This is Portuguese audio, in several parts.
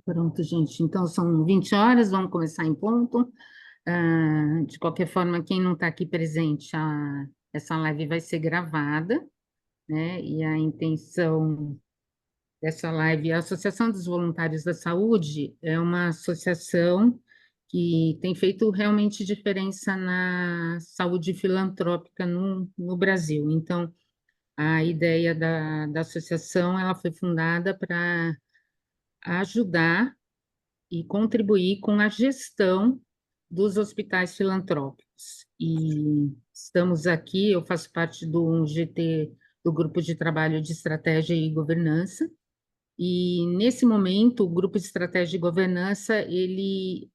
Pronto, gente. Então, são 20 horas, vamos começar em ponto. De qualquer forma, quem não está aqui presente, essa live vai ser gravada, né? E a intenção dessa live, a Associação dos Voluntários da Saúde é uma associação que tem feito realmente diferença na saúde filantrópica no Brasil. Então, a ideia da associação, ela foi fundada para ajudar e contribuir com a gestão dos hospitais filantrópicos. E estamos aqui, eu faço parte do GT, do Grupo de Trabalho de Estratégia e Governança, e nesse momento o Grupo de Estratégia e Governança, ele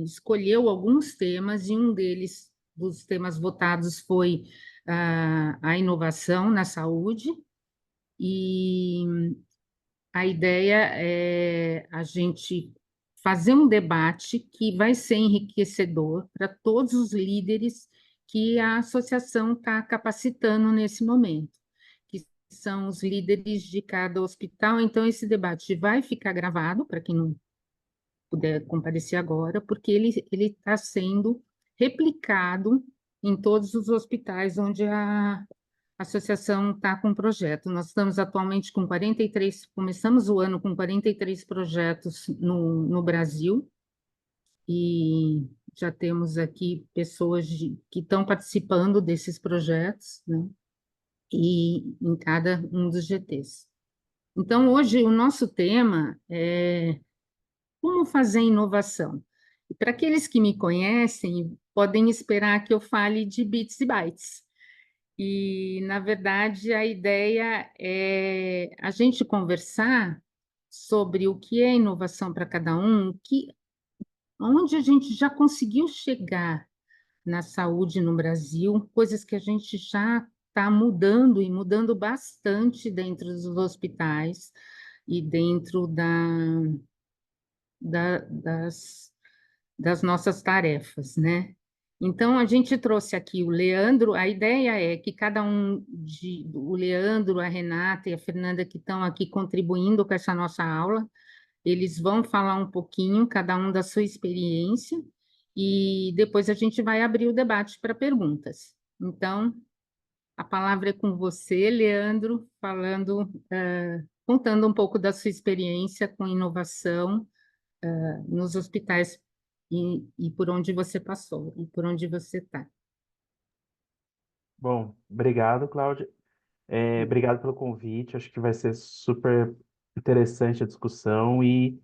escolheu alguns temas, e um deles, dos temas votados, foi a inovação na saúde, e a ideia é a gente fazer um debate que vai ser enriquecedor para todos os líderes que a associação está capacitando nesse momento, que são os líderes de cada hospital. Então, esse debate vai ficar gravado para quem não puder comparecer agora, porque ele está sendo replicado em todos os hospitais onde a associação está com projeto. Nós estamos atualmente com 43, começamos o ano com 43 projetos no Brasil, e já temos aqui pessoas que estão participando desses projetos, né? E em cada um dos GTs. Então, hoje, o nosso tema é como fazer inovação. E para aqueles que me conhecem, podem esperar que eu fale de bits e bytes. E, na verdade, a ideia é a gente conversar sobre o que é inovação para cada um, onde a gente já conseguiu chegar na saúde no Brasil, coisas que a gente já está mudando e mudando bastante dentro dos hospitais e dentro das nossas tarefas, né? Então, a gente trouxe aqui o Leandro. A ideia é que cada um, o Leandro, a Renata e a Fernanda, que estão aqui contribuindo com essa nossa aula, eles vão falar um pouquinho, cada um da sua experiência, e depois a gente vai abrir o debate para perguntas. Então, a palavra é com você, Leandro, falando, contando um pouco da sua experiência com inovação, nos hospitais, e por onde você passou e por onde você está. Bom, obrigado, Cláudia. Obrigado pelo convite. Acho que vai ser super interessante a discussão e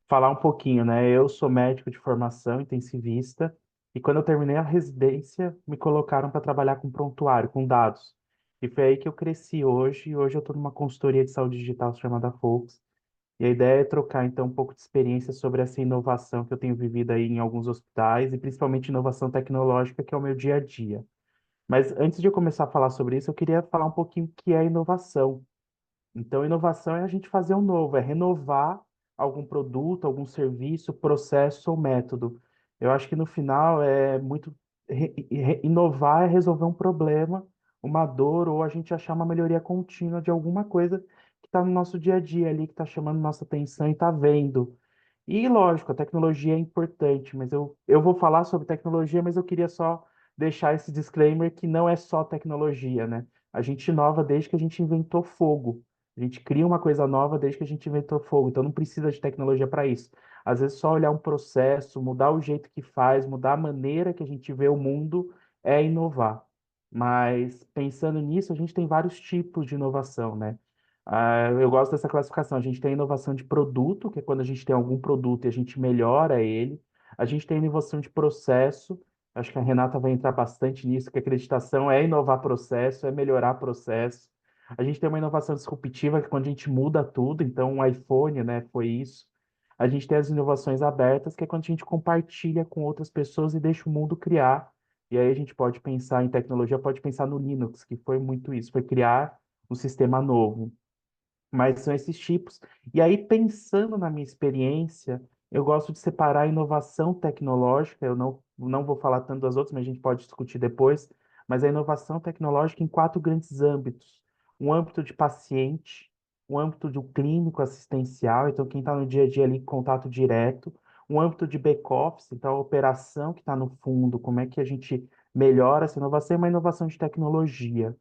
falar um pouquinho, né? Eu sou médico de formação, intensivista, e quando eu terminei a residência, me colocaram para trabalhar com prontuário, com dados. E foi aí que eu cresci hoje, e hoje eu estou numa consultoria de saúde digital chamada Focus. E a ideia é trocar, então, um pouco de experiência sobre essa inovação que eu tenho vivido aí em alguns hospitais, e principalmente inovação tecnológica, que é o meu dia a dia. Mas antes de eu começar a falar sobre isso, eu queria falar um pouquinho o que é inovação. Então, inovação é a gente fazer um novo, é renovar algum produto, algum serviço, processo ou método. Eu acho que no final é muito inovar é resolver um problema, uma dor, ou a gente achar uma melhoria contínua de alguma coisa que está no nosso dia a dia ali, que está chamando nossa atenção e está vendo. E lógico, a tecnologia é importante, mas eu vou falar sobre tecnologia, mas eu queria só deixar esse disclaimer que não é só tecnologia, né? A gente inova desde que a gente inventou fogo. A gente cria uma coisa nova desde que a gente inventou fogo, então não precisa de tecnologia para isso. Às vezes só olhar um processo, mudar o jeito que faz, mudar a maneira que a gente vê o mundo é inovar. Mas pensando nisso, a gente tem vários tipos de inovação, né? Eu gosto dessa classificação. A gente tem a inovação de produto, que é quando a gente tem algum produto e a gente melhora ele. A gente tem a inovação de processo. Acho que a Renata vai entrar bastante nisso, que a acreditação é inovar processo, é melhorar processo. A gente tem uma inovação disruptiva, que é quando a gente muda tudo. Então, o iPhone, né, foi isso. A gente tem as inovações abertas, que é quando a gente compartilha com outras pessoas e deixa o mundo criar. E aí a gente pode pensar em tecnologia, pode pensar no Linux, que foi muito isso, foi criar um sistema novo. Mas são esses tipos. E aí, pensando na minha experiência, eu gosto de separar a inovação tecnológica, eu não vou falar tanto das outras, mas a gente pode discutir depois, mas a inovação tecnológica em quatro grandes âmbitos. Um âmbito de paciente, um âmbito do clínico assistencial, então quem está no dia a dia ali em contato direto, um âmbito de back-office, então a operação que está no fundo, como é que a gente melhora essa inovação, é uma inovação de tecnologia,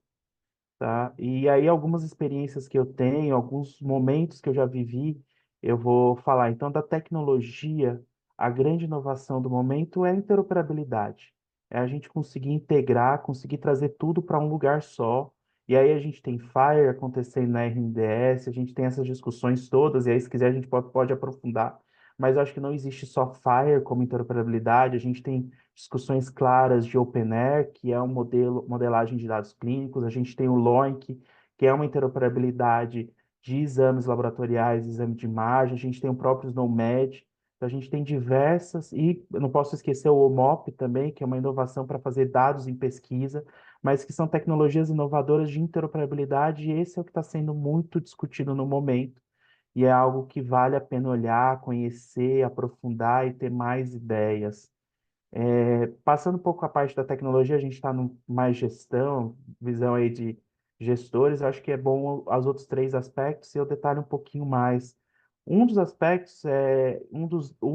tá? E aí algumas experiências que eu tenho, alguns momentos que eu já vivi, eu vou falar. Então, da tecnologia, a grande inovação do momento é a interoperabilidade. É a gente conseguir integrar, conseguir trazer tudo para um lugar só. E aí a gente tem Fire acontecendo na RNDS, a gente tem essas discussões todas, e aí se quiser a gente pode aprofundar. Mas eu acho que não existe só Fire como interoperabilidade, a gente tem discussões claras de OpenAir, que é um modelo, modelagem de dados clínicos, a gente tem o LOINC, que é uma interoperabilidade de exames laboratoriais, exame de imagem, a gente tem o próprio SNOMED, então a gente tem diversas, e eu não posso esquecer o OMOP também, que é uma inovação para fazer dados em pesquisa, mas que são tecnologias inovadoras de interoperabilidade, e esse é o que está sendo muito discutido no momento, e é algo que vale a pena olhar, conhecer, aprofundar e ter mais ideias. Passando um pouco a parte da tecnologia, a gente está no mais gestão, visão aí de gestores, eu acho que é bom os outros três aspectos e eu detalho um pouquinho mais. Um dos aspectos é um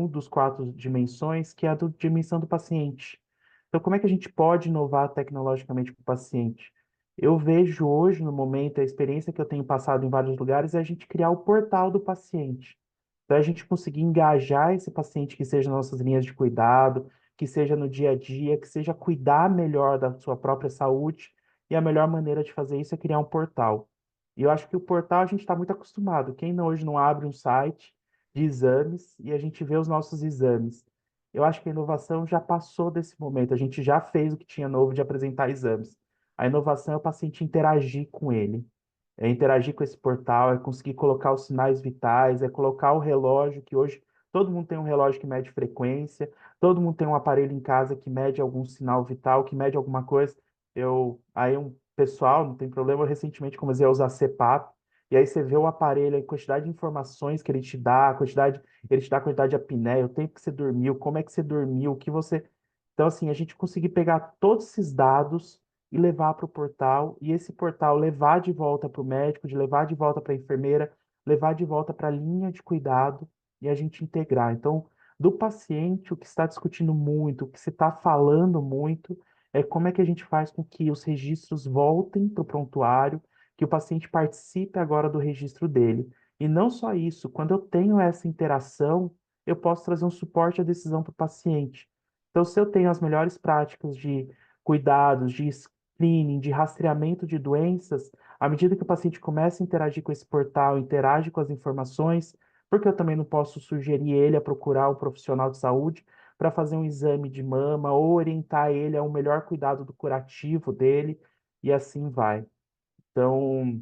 dos quatro dimensões, que é a dimensão do paciente. Então, como é que a gente pode inovar tecnologicamente com o paciente? Eu vejo hoje, no momento, a experiência que eu tenho passado em vários lugares é a gente criar o portal do paciente. Então, a gente conseguir engajar esse paciente que seja nas nossas linhas de cuidado, que seja no dia a dia, que seja cuidar melhor da sua própria saúde. E a melhor maneira de fazer isso é criar um portal. E eu acho que o portal a gente está muito acostumado. Quem hoje não abre um site de exames e a gente vê os nossos exames? Eu acho que a inovação já passou desse momento. A gente já fez o que tinha novo de apresentar exames. A inovação é o paciente interagir com ele. É interagir com esse portal, é conseguir colocar os sinais vitais, é colocar o relógio, que hoje todo mundo tem um relógio que mede frequência, todo mundo tem um aparelho em casa que mede algum sinal vital, que mede alguma coisa. Aí um pessoal, não tem problema, eu recentemente comecei a usar CPAP, e aí você vê o aparelho, a quantidade de informações que ele te dá, ele te dá a quantidade de apneia, o tempo que você dormiu, como é que você dormiu, o que você... Então, assim, a gente conseguir pegar todos esses dados e levar para o portal, e esse portal levar de volta para o médico, de levar de volta para a enfermeira, levar de volta para a linha de cuidado e a gente integrar. Então, do paciente, o que se está discutindo muito, o que se está falando muito, é como é que a gente faz com que os registros voltem para o prontuário, que o paciente participe agora do registro dele. E não só isso, quando eu tenho essa interação, eu posso trazer um suporte à decisão para o paciente. Então, se eu tenho as melhores práticas de cuidados, de screening, de rastreamento de doenças, à medida que o paciente começa a interagir com esse portal, interage com as informações, porque eu também não posso sugerir ele a procurar um profissional de saúde para fazer um exame de mama ou orientar ele a um melhor cuidado do curativo dele, e assim vai. Então,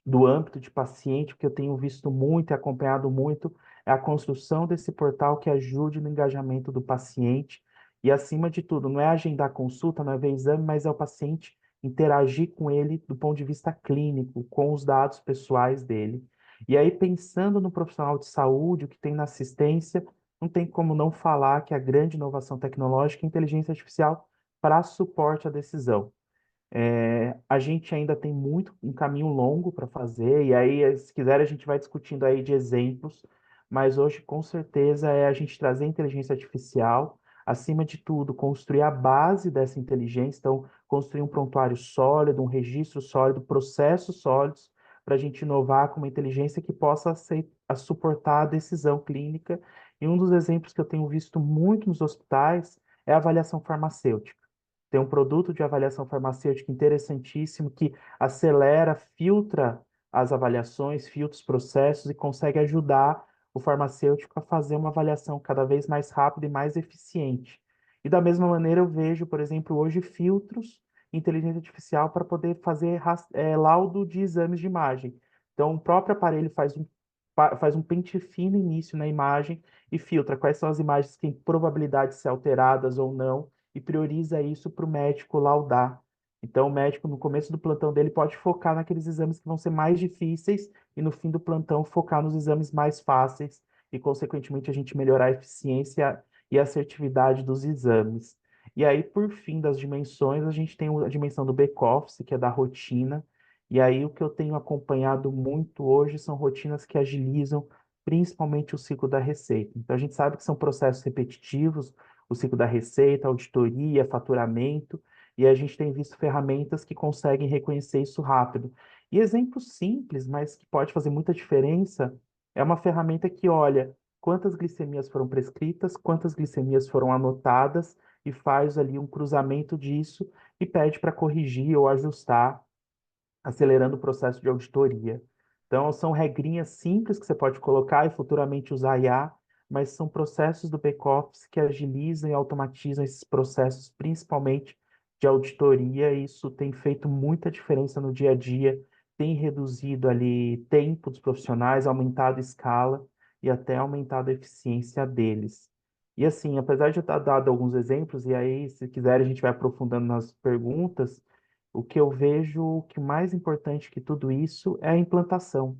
do âmbito de paciente, o que eu tenho visto muito e acompanhado muito é a construção desse portal que ajude no engajamento do paciente. E, acima de tudo, não é agendar consulta, não é ver exame, mas é o paciente interagir com ele do ponto de vista clínico, com os dados pessoais dele. E aí, pensando no profissional de saúde, o que tem na assistência, não tem como não falar que a grande inovação tecnológica é a inteligência artificial para suporte à decisão. A gente ainda tem muito um caminho longo para fazer, e aí, se quiser, a gente vai discutindo aí de exemplos, mas hoje, com certeza, é a gente trazer inteligência artificial, acima de tudo, construir a base dessa inteligência, então, construir um prontuário sólido, um registro sólido, processos sólidos, para a gente inovar com uma inteligência que possa suportar a decisão clínica. E um dos exemplos que eu tenho visto muito nos hospitais é a avaliação farmacêutica. Tem um produto de avaliação farmacêutica interessantíssimo que acelera, filtra as avaliações, filtra os processos e consegue ajudar o farmacêutico a fazer uma avaliação cada vez mais rápida e mais eficiente. E da mesma maneira eu vejo, por exemplo, hoje filtros em inteligência artificial para poder fazer laudo de exames de imagem. Então, o próprio aparelho faz um pente fino início na imagem e filtra quais são as imagens que têm probabilidade de ser alteradas ou não e prioriza isso para o médico laudar. Então, o médico, no começo do plantão dele, pode focar naqueles exames que vão ser mais difíceis e, no fim do plantão, focar nos exames mais fáceis e, consequentemente, a gente melhorar a eficiência e a assertividade dos exames. E aí, por fim das dimensões, a gente tem a dimensão do back-office, que é da rotina. E aí o que eu tenho acompanhado muito hoje são rotinas que agilizam principalmente o ciclo da receita. Então a gente sabe que são processos repetitivos, o ciclo da receita, auditoria, faturamento, e a gente tem visto ferramentas que conseguem reconhecer isso rápido. E exemplo simples, mas que pode fazer muita diferença, é uma ferramenta que olha quantas glicemias foram prescritas, quantas glicemias foram anotadas e faz ali um cruzamento disso e pede para corrigir ou ajustar, acelerando o processo de auditoria. Então, são regrinhas simples que você pode colocar e futuramente usar IA, mas são processos do back-office que agilizam e automatizam esses processos, principalmente de auditoria. E isso tem feito muita diferença no dia a dia, tem reduzido ali tempo dos profissionais, aumentado a escala e até aumentado a eficiência deles. E assim, apesar de eu ter dado alguns exemplos, e aí, se quiser, a gente vai aprofundando nas perguntas, o que eu vejo que mais importante que tudo isso é a implantação.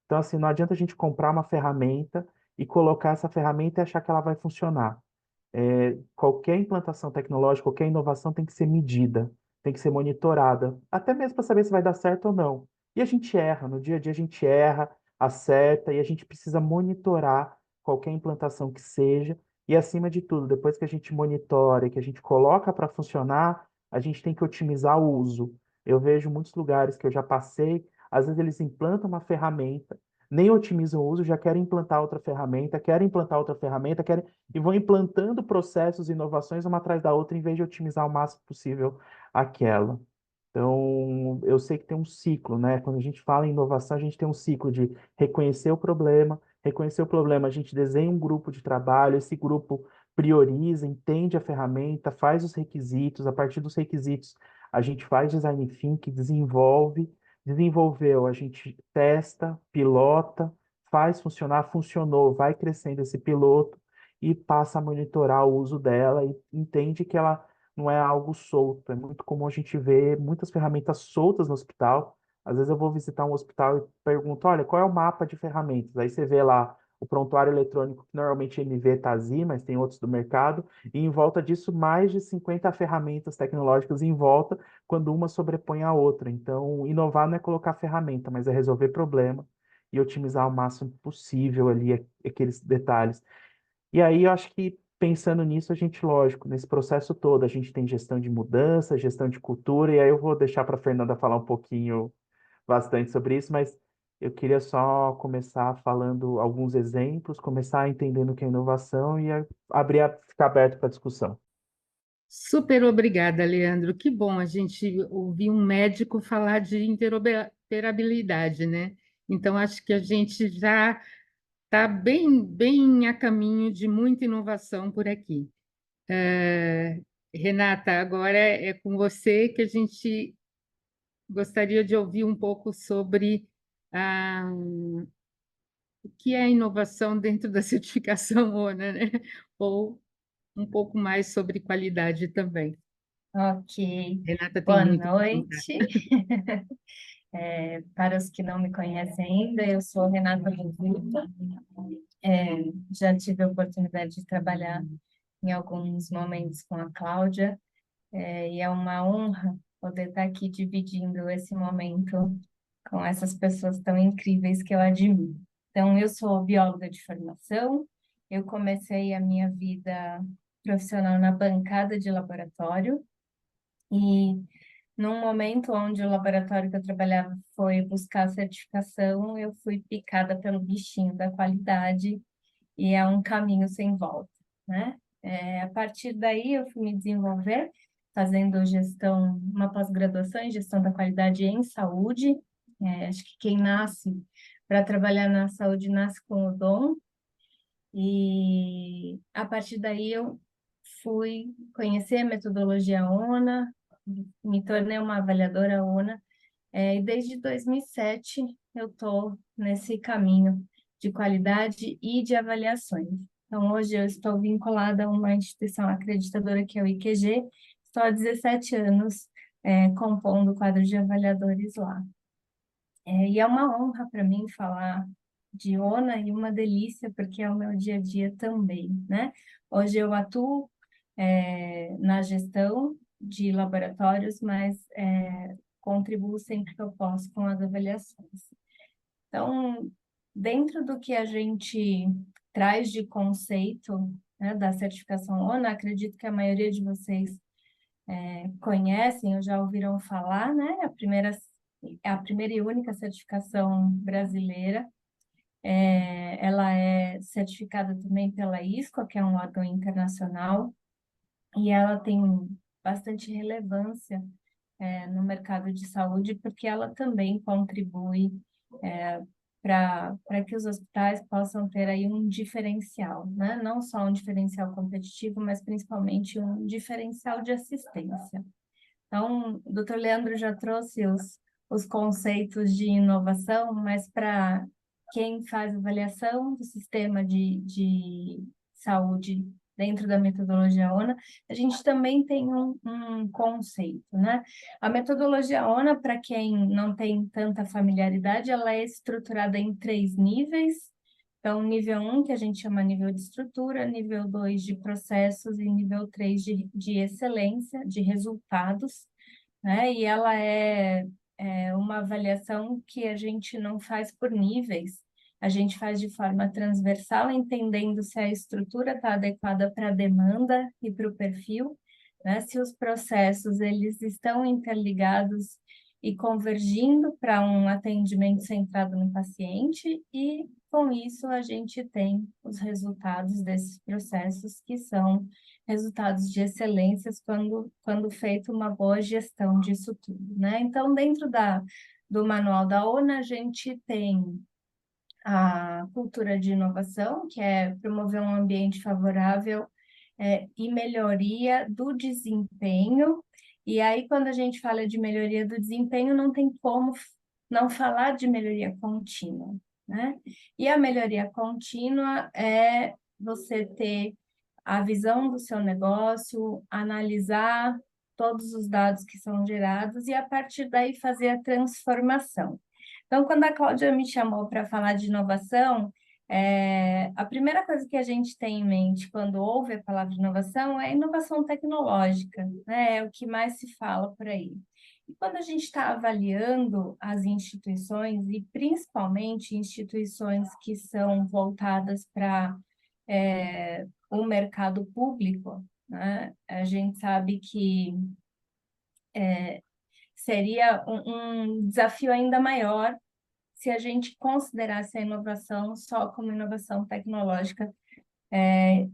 Então, assim, não adianta a gente comprar uma ferramenta e colocar essa ferramenta e achar que ela vai funcionar. Qualquer implantação tecnológica, qualquer inovação tem que ser medida, tem que ser monitorada, até mesmo para saber se vai dar certo ou não. E a gente erra, no dia a dia a gente erra, acerta, e a gente precisa monitorar qualquer implantação que seja. E acima de tudo, depois que a gente monitora e que a gente coloca para funcionar, a gente tem que otimizar o uso. Eu vejo muitos lugares que eu já passei, às vezes eles implantam uma ferramenta, nem otimizam o uso, já querem implantar outra ferramenta, querem e vão implantando processos e inovações uma atrás da outra, em vez de otimizar o máximo possível aquela. Então, eu sei que tem um ciclo, né? Quando a gente fala em inovação, a gente tem um ciclo de reconhecer o problema, a gente desenha um grupo de trabalho, esse grupo prioriza, entende a ferramenta, faz os requisitos, a partir dos requisitos, a gente faz design thinking, desenvolveu, a gente testa, pilota, faz funcionar, funcionou, vai crescendo esse piloto e passa a monitorar o uso dela e entende que ela não é algo solto. É muito comum a gente ver muitas ferramentas soltas no hospital. Às vezes eu vou visitar um hospital e pergunto, olha, qual é o mapa de ferramentas? Aí você vê lá o prontuário eletrônico, que normalmente MV está assim, mas tem outros do mercado, e em volta disso mais de 50 ferramentas tecnológicas em volta, quando uma sobrepõe a outra. Então, inovar não é colocar ferramenta, mas é resolver problema e otimizar o máximo possível ali aqueles detalhes. E aí eu acho que pensando nisso, a gente, lógico, nesse processo todo, a gente tem gestão de mudança, gestão de cultura, e aí eu vou deixar para a Fernanda falar um pouquinho bastante sobre isso, mas eu queria só começar falando alguns exemplos, começar entendendo o que é inovação e ficar aberto para discussão. Super obrigada, Leandro. Que bom a gente ouvir um médico falar de interoperabilidade, né? Então, acho que a gente já está bem a caminho de muita inovação por aqui. Renata, agora é com você que a gente gostaria de ouvir um pouco sobre o que é inovação dentro da certificação ONA, né? Ou um pouco mais sobre qualidade também. Ok, Renata tem boa muito para contar. noite. Para os que não me conhecem ainda, eu sou Renata Buvuto. Já tive a oportunidade de trabalhar em alguns momentos com a Cláudia, e é uma honra poder estar aqui dividindo esse momento com essas pessoas tão incríveis que eu admiro. Então, eu sou bióloga de formação, eu comecei a minha vida profissional na bancada de laboratório, e num momento onde o laboratório que eu trabalhava foi buscar a certificação, eu fui picada pelo bichinho da qualidade e é um caminho sem volta, né? A partir daí eu fui me desenvolver fazendo gestão, uma pós-graduação em gestão da qualidade em saúde. Acho que quem nasce para trabalhar na saúde nasce com o dom. E a partir daí eu fui conhecer a metodologia ONA, me tornei uma avaliadora ONA, e desde 2007 eu estou nesse caminho de qualidade e de avaliações. Então, hoje eu estou vinculada a uma instituição acreditadora que é o IQG, estou há 17 anos compondo o quadro de avaliadores lá. E é uma honra para mim falar de ONA e uma delícia, porque é o meu dia a dia também, né? Hoje eu atuo na gestão de laboratórios, mas contribuo sempre que eu posso com as avaliações. Então, dentro do que a gente traz de conceito, né, da certificação ONA, acredito que a maioria de vocês conhecem ou já ouviram falar, né? A primeira e única certificação brasileira. Ela é certificada também pela ISCO, que é um órgão internacional, e ela tem bastante relevância no mercado de saúde, porque ela também contribui para que os hospitais possam ter aí um diferencial, né? Não só um diferencial competitivo, mas principalmente um diferencial de assistência. Então, o Dr. Leandro já trouxe os conceitos de inovação, mas para quem faz avaliação do sistema de saúde dentro da metodologia ONA, a gente também tem um conceito, né? A metodologia ONA, para quem não tem tanta familiaridade, ela é estruturada em 3 níveis. Então, nível 1, que a gente chama nível de estrutura, nível 2 de processos e nível 3 de excelência, de resultados, né? E ela é uma avaliação que a gente não faz por níveis, a gente faz de forma transversal, entendendo se a estrutura está adequada para a demanda e para o perfil, né? Se os processos eles estão interligados e convergindo para um atendimento centrado no paciente, e com isso a gente tem os resultados desses processos, que são resultados de excelências quando feita uma boa gestão disso tudo, né? Então, dentro do manual da ONA, a gente tem a cultura de inovação, que é promover um ambiente favorável e melhoria do desempenho. E aí, quando a gente fala de melhoria do desempenho, não tem como não falar de melhoria contínua, né? E a melhoria contínua é você ter a visão do seu negócio, analisar todos os dados que são gerados e, a partir daí, fazer a transformação. Então, quando a Cláudia me chamou para falar de inovação, a primeira coisa que a gente tem em mente quando ouve a palavra inovação é inovação tecnológica, né? É o que mais se fala por aí. E quando a gente está avaliando as instituições, e principalmente instituições que são voltadas para o mercado público, né? A gente sabe que seria um desafio ainda maior se a gente considerasse a inovação só como inovação tecnológica,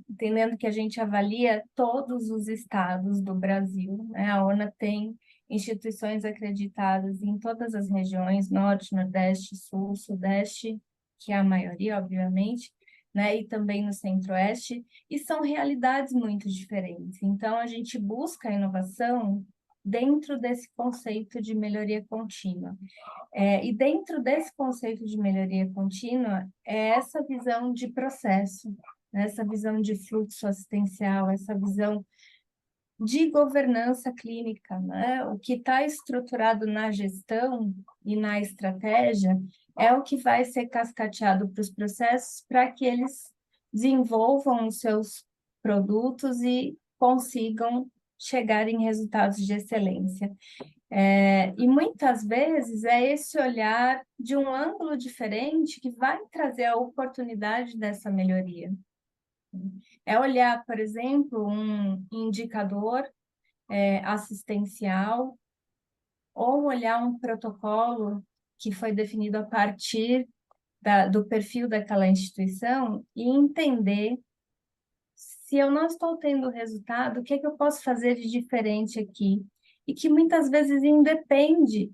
entendendo que a gente avalia todos os estados do Brasil, né? A ONA tem instituições acreditadas em todas as regiões, Norte, Nordeste, Sul, Sudeste, que é a maioria, obviamente, né? E também no Centro-Oeste, e são realidades muito diferentes. Então, a gente busca a inovação dentro desse conceito de melhoria contínua. E dentro desse conceito de melhoria contínua, é essa visão de processo, né? Essa visão de fluxo assistencial, essa visão de governança clínica, né? O que está estruturado na gestão e na estratégia é o que vai ser cascateado para os processos para que eles desenvolvam os seus produtos e consigam chegar em resultados de excelência. E muitas vezes é esse olhar de um ângulo diferente que vai trazer a oportunidade dessa melhoria. É olhar, por exemplo, um indicador assistencial, ou olhar um protocolo que foi definido a partir do perfil daquela instituição e entender se eu não estou tendo resultado, o que é que eu posso fazer de diferente aqui? E que muitas vezes independe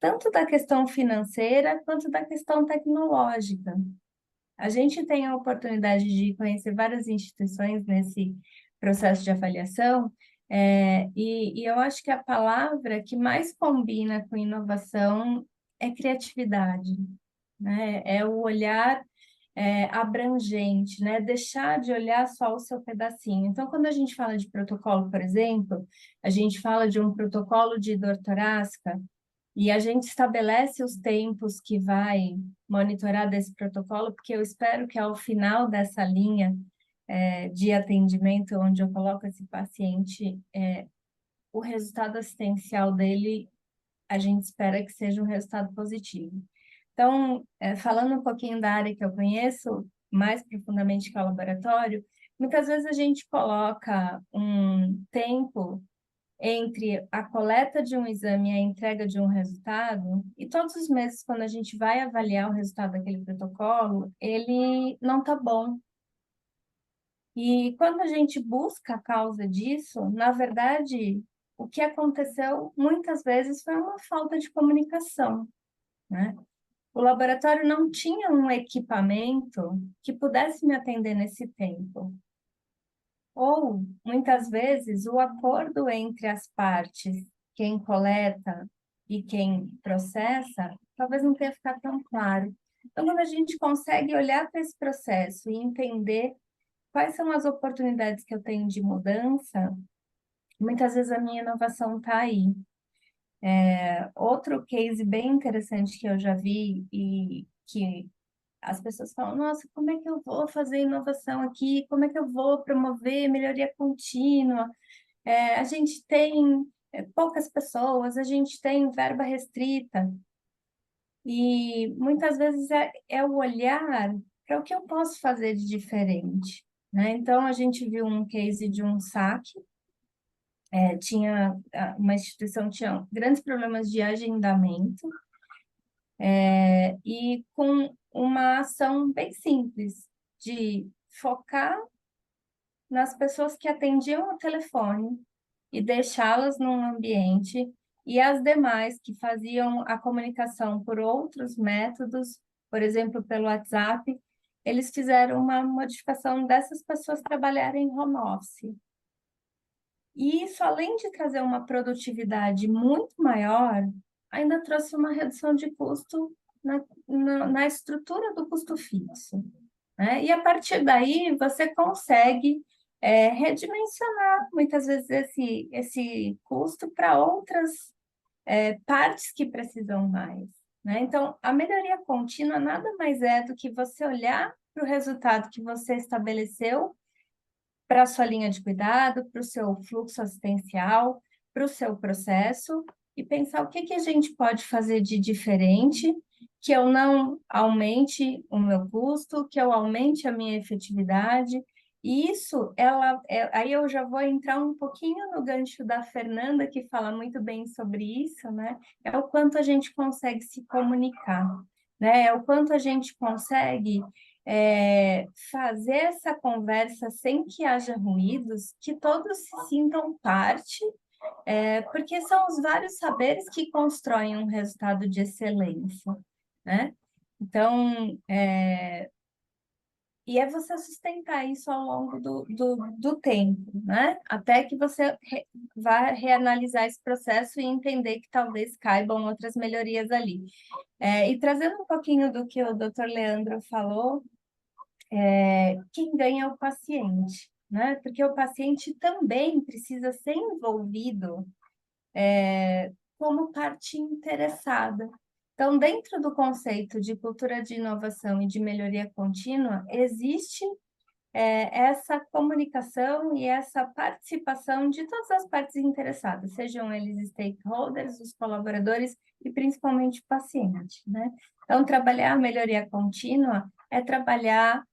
tanto da questão financeira quanto da questão tecnológica. A gente tem a oportunidade de conhecer várias instituições nesse processo de avaliação, e eu acho que a palavra que mais combina com inovação é criatividade, né? É o olhar abrangente, né? Deixar de olhar só o seu pedacinho. Então, quando a gente fala de protocolo, por exemplo, a gente fala de um protocolo de dor torácica, e a gente estabelece os tempos que vai monitorar desse protocolo, porque eu espero que ao final dessa linha de atendimento, onde eu coloco esse paciente, o resultado assistencial dele a gente espera que seja um resultado positivo. Então, falando um pouquinho da área que eu conheço, mais profundamente que é o laboratório, muitas vezes a gente coloca um tempo entre a coleta de um exame e a entrega de um resultado, e todos os meses, quando a gente vai avaliar o resultado daquele protocolo, ele não está bom. E quando a gente busca a causa disso, na verdade, o que aconteceu muitas vezes foi uma falta de comunicação, né? O laboratório não tinha um equipamento que pudesse me atender nesse tempo. Ou, muitas vezes, o acordo entre as partes, quem coleta e quem processa, talvez não tenha ficado tão claro. Então, quando a gente consegue olhar para esse processo e entender quais são as oportunidades que eu tenho de mudança, muitas vezes a minha inovação está aí. Outro case bem interessante que eu já vi e que as pessoas falam, nossa, como é que eu vou fazer inovação aqui? Como é que eu vou promover melhoria contínua? A gente tem poucas pessoas, a gente tem verba restrita. E muitas vezes é o olhar para o que eu posso fazer de diferente, né? Então, a gente viu um case de um saque, uma instituição tinha grandes problemas de agendamento, e com uma ação bem simples de focar nas pessoas que atendiam o telefone e deixá-las num ambiente, e as demais que faziam a comunicação por outros métodos, por exemplo, pelo WhatsApp, eles fizeram uma modificação dessas pessoas trabalharem em home office. E isso, além de trazer uma produtividade muito maior, ainda trouxe uma redução de custo na estrutura do custo fixo, né? E a partir daí você consegue redimensionar muitas vezes esse custo para outras partes que precisam mais, né? Então, a melhoria contínua nada mais é do que você olhar para o resultado que você estabeleceu para a sua linha de cuidado, para o seu fluxo assistencial, para o seu processo, e pensar o que a gente pode fazer de diferente, que eu não aumente o meu custo, que eu aumente a minha efetividade. E isso, aí eu já vou entrar um pouquinho no gancho da Fernanda, que fala muito bem sobre isso, né? É o quanto a gente consegue se comunicar, né? É o quanto a gente consegue fazer essa conversa sem que haja ruídos, que todos se sintam parte, porque são os vários saberes que constroem um resultado de excelência, né? Então, e é você sustentar isso ao longo do tempo, né? Até que você vá reanalisar esse processo e entender que talvez caibam outras melhorias ali. E trazendo um pouquinho do que o Dr. Leandro falou, quem ganha é o paciente, né? Porque o paciente também precisa ser envolvido como parte interessada. Então, dentro do conceito de cultura de inovação e de melhoria contínua, existe essa comunicação e essa participação de todas as partes interessadas, sejam eles stakeholders, os colaboradores e principalmente o paciente, né? Então, trabalhar a melhoria contínua é trabalhar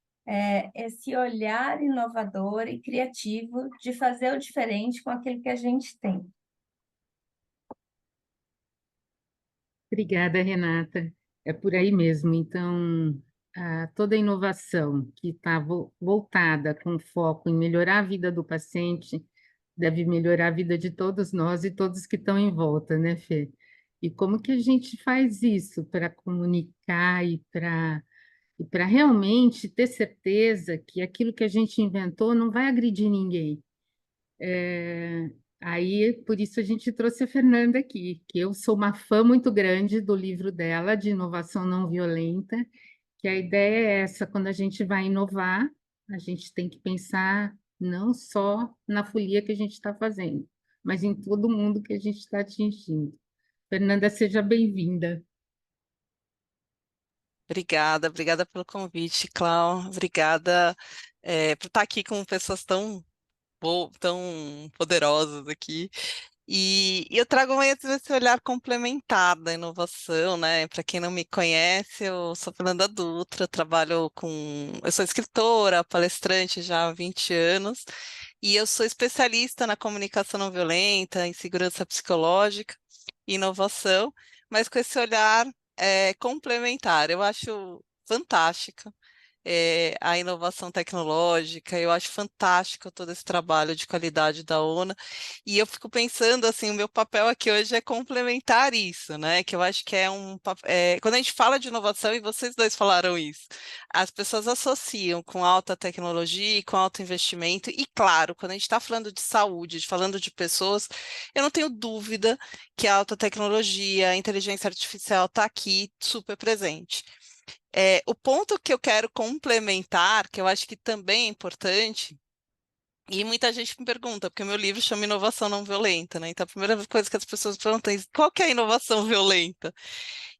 esse olhar inovador e criativo de fazer o diferente com aquilo que a gente tem. Obrigada, Renata. É por aí mesmo. Então, toda inovação que está voltada com foco em melhorar a vida do paciente deve melhorar a vida de todos nós e todos que estão em volta, né, Fê? E como que a gente faz isso para comunicar e para realmente ter certeza que aquilo que a gente inventou não vai agredir ninguém? Aí, por isso a gente trouxe a Fernanda aqui, que eu sou uma fã muito grande do livro dela, de inovação não violenta, que a ideia é essa, quando a gente vai inovar, a gente tem que pensar não só na folia que a gente está fazendo, mas em todo mundo que a gente está atingindo. Fernanda, seja bem-vinda. Obrigada, obrigada pelo convite, Clau. Obrigada, por estar aqui com pessoas tão poderosas aqui. E eu trago mais esse olhar complementar da inovação, né? Para quem não me conhece, eu sou Fernanda Dutra, eu sou escritora, palestrante já há 20 anos, e eu sou especialista na comunicação não violenta, em segurança psicológica e inovação, mas com esse olhar complementar. Eu acho fantástica a inovação tecnológica. Eu acho fantástico todo esse trabalho de qualidade da ONU. E eu fico pensando assim, o meu papel aqui hoje é complementar isso, né? Que eu acho que quando a gente fala de inovação, e vocês dois falaram isso, as pessoas associam com alta tecnologia e com alto investimento. E claro, quando a gente está falando de saúde, falando de pessoas, eu não tenho dúvida que a alta tecnologia, a inteligência artificial está aqui super presente. O ponto que eu quero complementar, que eu acho que também é importante, e muita gente me pergunta, porque o meu livro chama Inovação Não Violenta, né? Então, a primeira coisa que as pessoas perguntam é qual que é a inovação violenta?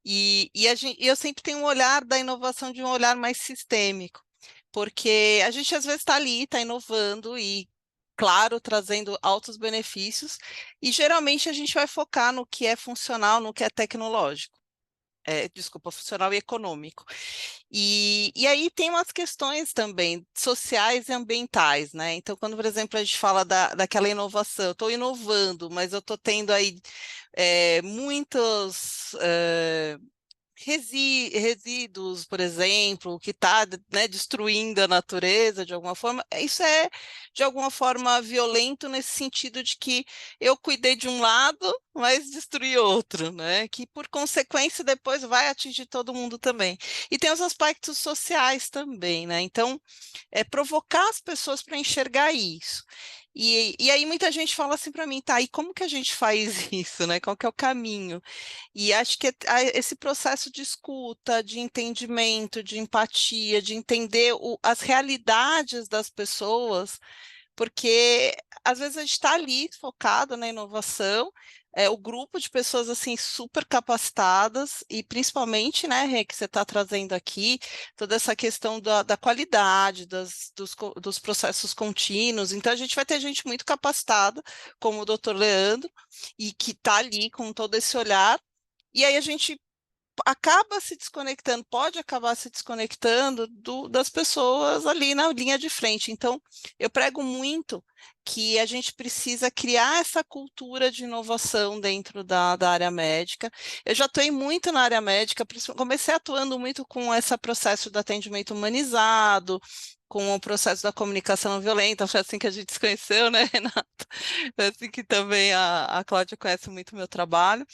E eu sempre tenho um olhar da inovação de um olhar mais sistêmico, porque a gente às vezes está ali, está inovando e, claro, trazendo altos benefícios, e geralmente a gente vai focar no que é funcional, no que é tecnológico. Desculpa, funcional e econômico. E aí tem umas questões também sociais e ambientais, né? Então, quando, por exemplo, a gente fala daquela inovação, eu estou inovando, mas eu estou tendo aí muitos resíduos, por exemplo, que está, né, destruindo a natureza de alguma forma, isso é de alguma forma violento nesse sentido de que eu cuidei de um lado, mas destruí outro, né? Que por consequência depois vai atingir todo mundo também. E tem os aspectos sociais também, né? Então, provocar as pessoas para enxergar isso. E aí muita gente fala assim para mim, tá, e como que a gente faz isso, né? Qual que é o caminho? E acho que esse processo de escuta, de entendimento, de empatia, de entender as realidades das pessoas, porque às vezes a gente está ali focado na inovação, o grupo de pessoas assim super capacitadas e principalmente, né, Rê, que você está trazendo aqui, toda essa questão da qualidade, dos processos contínuos. Então a gente vai ter gente muito capacitada, como o Dr. Leandro, e que está ali com todo esse olhar. E aí a gente acaba se desconectando, pode acabar se desconectando das pessoas ali na linha de frente. Então, eu prego muito que a gente precisa criar essa cultura de inovação dentro da área médica. Eu já atuei muito na área médica, comecei atuando muito com esse processo do atendimento humanizado, com o processo da comunicação não violenta, foi assim que a gente se conheceu, né, Renata? Foi assim que também a Cláudia conhece muito o meu trabalho.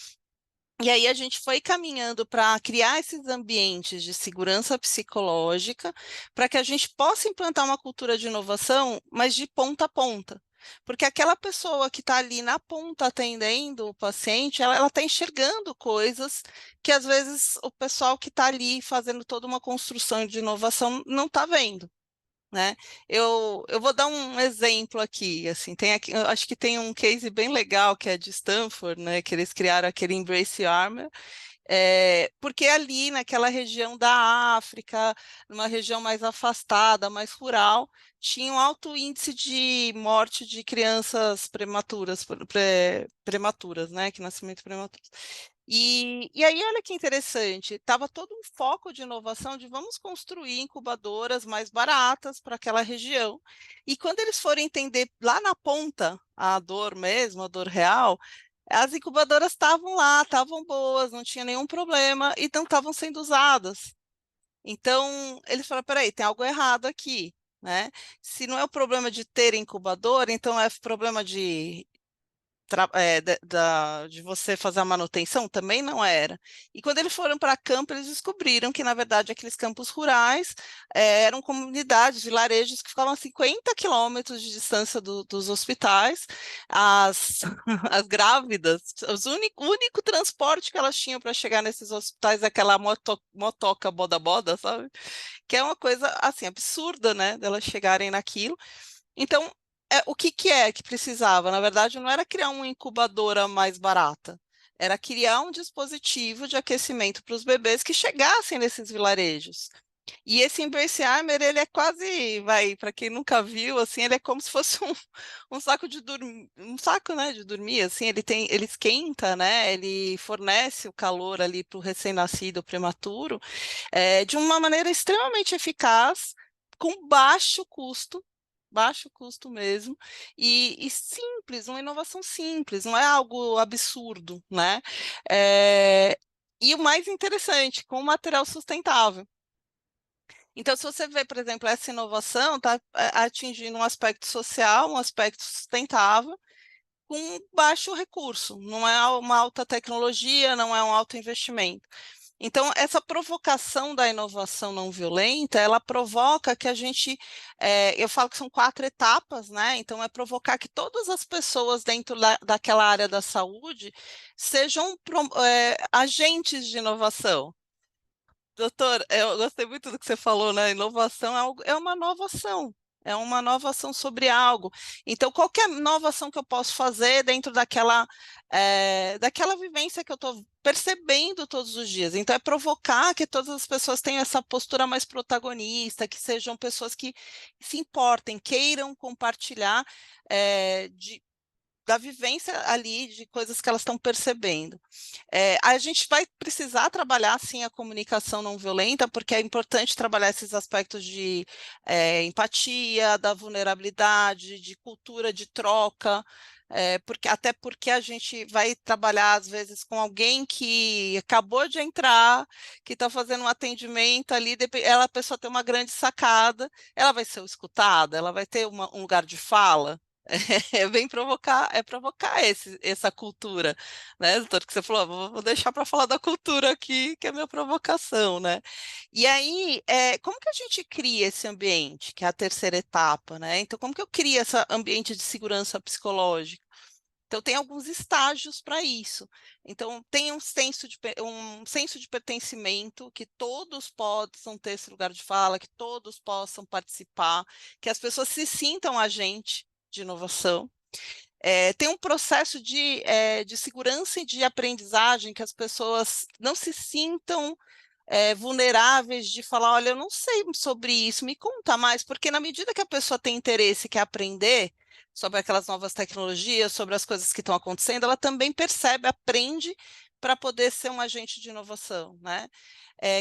E aí a gente foi caminhando para criar esses ambientes de segurança psicológica, para que a gente possa implantar uma cultura de inovação, mas de ponta a ponta. Porque aquela pessoa que está ali na ponta atendendo o paciente, ela está enxergando coisas que às vezes o pessoal que está ali fazendo toda uma construção de inovação não está vendo, né? Eu vou dar um exemplo aqui, assim, eu acho que tem um case bem legal que é de Stanford, né? Que eles criaram aquele Embrace Armor, porque ali naquela região da África, numa região mais afastada, mais rural, tinha um alto índice de morte de crianças prematuras, né? Que nascimento prematuro. E aí, olha que interessante, estava todo um foco de inovação de vamos construir incubadoras mais baratas para aquela região. E quando eles foram entender lá na ponta a dor mesmo, a dor real, as incubadoras estavam lá, estavam boas, não tinha nenhum problema e não estavam sendo usadas. Então, eles falaram, peraí, tem algo errado aqui, né? Se não é o problema de ter incubadora, então é problema de você fazer a manutenção, também não era. E quando eles foram para campo, eles descobriram que, na verdade, aqueles campos rurais eram comunidades, vilarejos que ficavam a 50 quilômetros de distância dos hospitais. As, as grávidas, o único transporte que elas tinham para chegar nesses hospitais é aquela motoca boda-boda, sabe? Que é uma coisa, assim, absurda, né, delas chegarem naquilo. Então, o que que é que precisava? Na verdade, não era criar uma incubadora mais barata, era criar um dispositivo de aquecimento para os bebês que chegassem nesses vilarejos. E esse Embrace-Armor, ele é quase, para quem nunca viu, assim, ele é como se fosse um saco de dormir, um saco, né, de dormir, assim, ele esquenta, né, ele fornece o calor ali para o recém-nascido, prematuro, de uma maneira extremamente eficaz, com baixo custo mesmo, e simples, uma inovação simples, não é algo absurdo, né? É, e o mais interessante, com material sustentável. Então, se você vê, por exemplo, essa inovação está atingindo um aspecto social, um aspecto sustentável, com baixo recurso, não é uma alta tecnologia, não é um alto investimento. Então, essa provocação da inovação não violenta, ela provoca que a gente, eu falo que são 4 etapas, né? Então, é provocar que todas as pessoas dentro daquela área da saúde sejam agentes de inovação. Doutor, eu gostei muito do que você falou, né? Inovação é uma nova ação, é uma nova ação sobre algo. Então, qualquer nova ação que eu posso fazer dentro daquela vivência que eu estou percebendo todos os dias. Então, é provocar que todas as pessoas tenham essa postura mais protagonista, que sejam pessoas que se importem, queiram compartilhar da vivência ali, de coisas que elas estão percebendo. A gente vai precisar trabalhar, sim, a comunicação não violenta, porque é importante trabalhar esses aspectos de empatia, da vulnerabilidade, de cultura de troca, até porque a gente vai trabalhar, às vezes, com alguém que acabou de entrar, que está fazendo um atendimento ali, a pessoa tem uma grande sacada, ela vai ser escutada, ela vai ter um lugar de fala. Vem provocar essa cultura, né, doutor? Que você falou, vou deixar para falar da cultura aqui, que é a minha provocação, né? E aí, como que a gente cria esse ambiente, que é a terceira etapa, né? Então, como que eu crio esse ambiente de segurança psicológica? Então, tem alguns estágios para isso. Então, tem um senso de pertencimento, que todos possam ter esse lugar de fala, que todos possam participar, que as pessoas se sintam agente de inovação. Tem um processo de segurança e de aprendizagem, que as pessoas não se sintam vulneráveis de falar, olha, eu não sei sobre isso, me conta mais, porque na medida que a pessoa tem interesse e quer aprender sobre aquelas novas tecnologias, sobre as coisas que estão acontecendo, ela também percebe, aprende para poder ser um agente de inovação, né?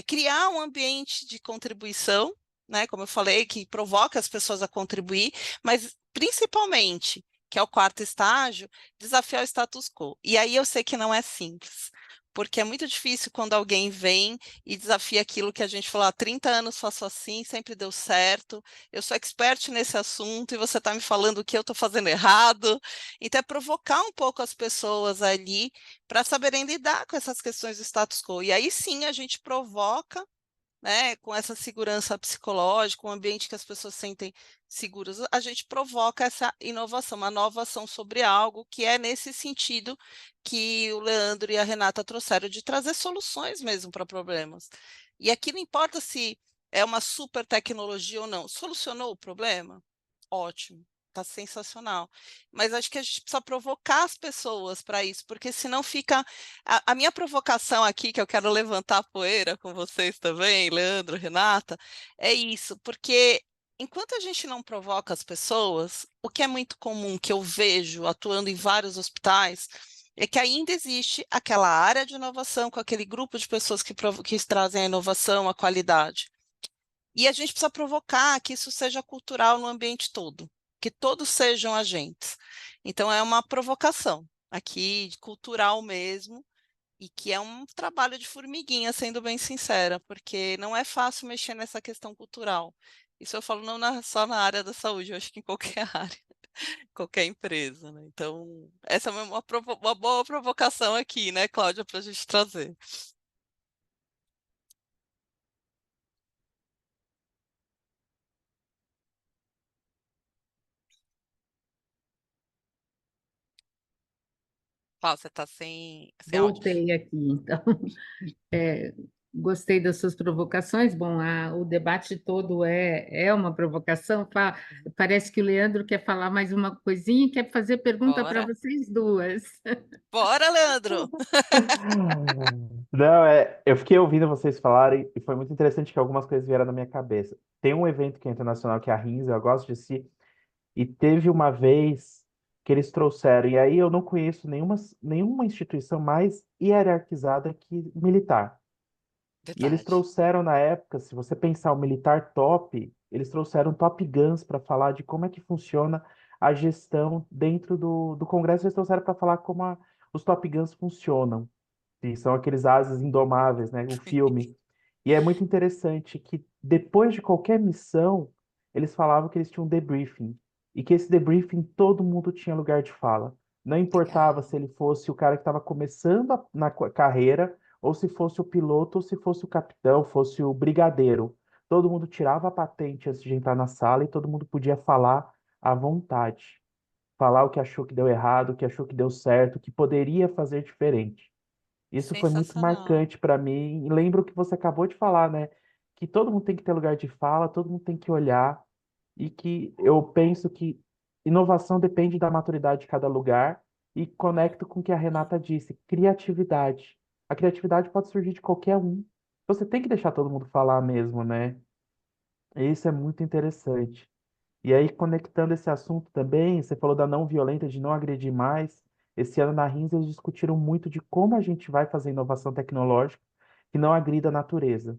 Criar um ambiente de contribuição, né? Como eu falei, que provoca as pessoas a contribuir, mas principalmente, que é o quarto estágio, desafiar o status quo. E aí eu sei que não é simples, porque é muito difícil quando alguém vem e desafia aquilo que a gente falou, há 30 anos faço assim, sempre deu certo, eu sou expert nesse assunto e você está me falando que eu estou fazendo errado. Então, é provocar um pouco as pessoas ali para saberem lidar com essas questões do status quo. E aí sim a gente provoca, né, com essa segurança psicológica, um ambiente que as pessoas sentem seguras, a gente provoca essa inovação, uma nova ação sobre algo que é nesse sentido que o Leandro e a Renata trouxeram, de trazer soluções mesmo para problemas. E aqui não importa se é uma super tecnologia ou não, solucionou o problema? Ótimo. Tá sensacional. Mas acho que a gente precisa provocar as pessoas para isso, porque senão fica. A minha provocação aqui, que eu quero levantar a poeira com vocês também, Leandro, Renata, é isso, porque enquanto a gente não provoca as pessoas, o que é muito comum, que eu vejo atuando em vários hospitais, é que ainda existe aquela área de inovação, com aquele grupo de pessoas que trazem a inovação, a qualidade. E a gente precisa provocar que isso seja cultural no ambiente todo, que todos sejam agentes. Então, é uma provocação aqui, cultural mesmo, e que é um trabalho de formiguinha, sendo bem sincera, porque não é fácil mexer nessa questão cultural. Isso eu falo não só na área da saúde, eu acho que em qualquer área, qualquer empresa, né? Então, essa é uma boa provocação aqui, né, Cláudia, para a gente trazer. Cláudia, você está sem áudio. Voltei aqui, então. Gostei das suas provocações. Bom, o debate todo é uma provocação. Parece que o Leandro quer falar mais uma coisinha e quer fazer pergunta para Bora. vocês duas. Bora, Leandro! Não, eu fiquei ouvindo vocês falarem e foi muito interessante que algumas coisas vieram na minha cabeça. Tem um evento que é internacional, que é a RINSA, eu gosto de si, e teve uma vez que eles trouxeram, e aí eu não conheço nenhuma instituição mais hierarquizada que militar. E eles Verdade. trouxeram na época, se você pensar o militar top, eles trouxeram Top Guns para falar de como é que funciona a gestão dentro do Congresso, eles trouxeram para falar como os Top Guns funcionam, que são aqueles ases indomáveis, né? O filme. E é muito interessante que depois de qualquer missão, eles falavam que eles tinham um debriefing. E que esse debriefing todo mundo tinha lugar de fala. Não importava Legal. se ele fosse o cara que estava começando na carreira, ou se fosse o piloto, ou se fosse o capitão, fosse o brigadeiro. Todo mundo tirava a patente antes de entrar na sala e todo mundo podia falar à vontade. Falar o que achou que deu errado, o que achou que deu certo, o que poderia fazer diferente. Isso foi muito Sensacional. marcante para mim. E lembro que você acabou de falar, né? Que todo mundo tem que ter lugar de fala, todo mundo tem que olhar, e que eu penso que inovação depende da maturidade de cada lugar, e conecto com o que a Renata disse, criatividade. A criatividade pode surgir de qualquer um. Você tem que deixar todo mundo falar mesmo, né? E isso é muito interessante. E aí, conectando esse assunto também, você falou da não violenta, de não agredir mais. Esse ano na RINS eles discutiram muito de como a gente vai fazer inovação tecnológica que não agrida a natureza.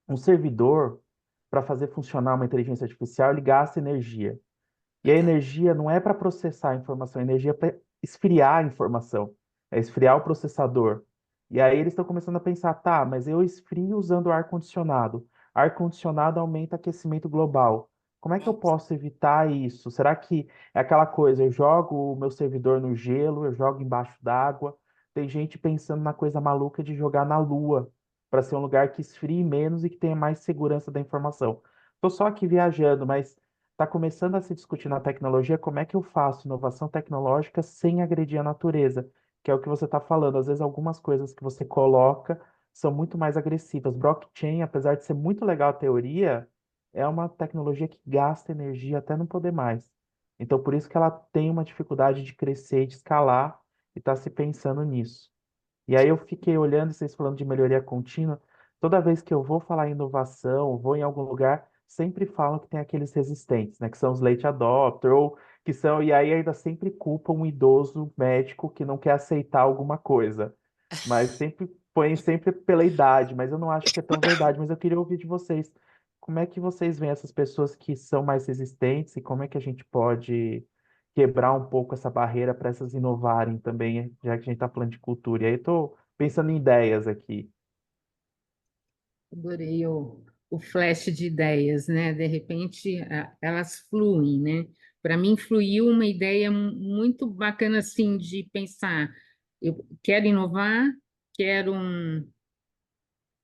Um servidor, para fazer funcionar uma inteligência artificial, ele gasta energia. E a Verdade. energia não é para processar a informação, a energia é para esfriar a informação, é esfriar o processador. E aí eles estão começando a pensar, tá, mas eu esfrio usando ar-condicionado. Ar-condicionado aumenta aquecimento global. Como é que eu Nossa. posso evitar isso? Será que é aquela coisa, eu jogo o meu servidor no gelo, eu jogo embaixo d'água? Tem gente pensando na coisa maluca de jogar na Lua, para ser um lugar que esfrie menos e que tenha mais segurança da informação. Estou só aqui viajando, mas está começando a se discutir na tecnologia como é que eu faço inovação tecnológica sem agredir a natureza, que é o que você está falando. Às vezes, algumas coisas que você coloca são muito mais agressivas. Blockchain, apesar de ser muito legal a teoria, é uma tecnologia que gasta energia até não poder mais. Então, por isso que ela tem uma dificuldade de crescer e de escalar, e está se pensando nisso. E aí eu fiquei olhando vocês falando de melhoria contínua. Toda vez que eu vou falar em inovação, vou em algum lugar, sempre falam que tem aqueles resistentes, né? Que são os late adopter, ou que são, e aí ainda sempre culpam um idoso médico que não quer aceitar alguma coisa. Mas sempre põem sempre pela idade, mas eu não acho que é tão verdade. Mas eu queria ouvir de vocês. Como é que vocês veem essas pessoas que são mais resistentes e como é que a gente pode quebrar um pouco essa barreira para essas inovarem também, já que a gente está falando de cultura. E aí estou pensando em ideias aqui. Adorei o flash de ideias, né? De repente, elas fluem, né? Para mim, fluiu uma ideia muito bacana, assim, de pensar. Eu quero inovar, quero,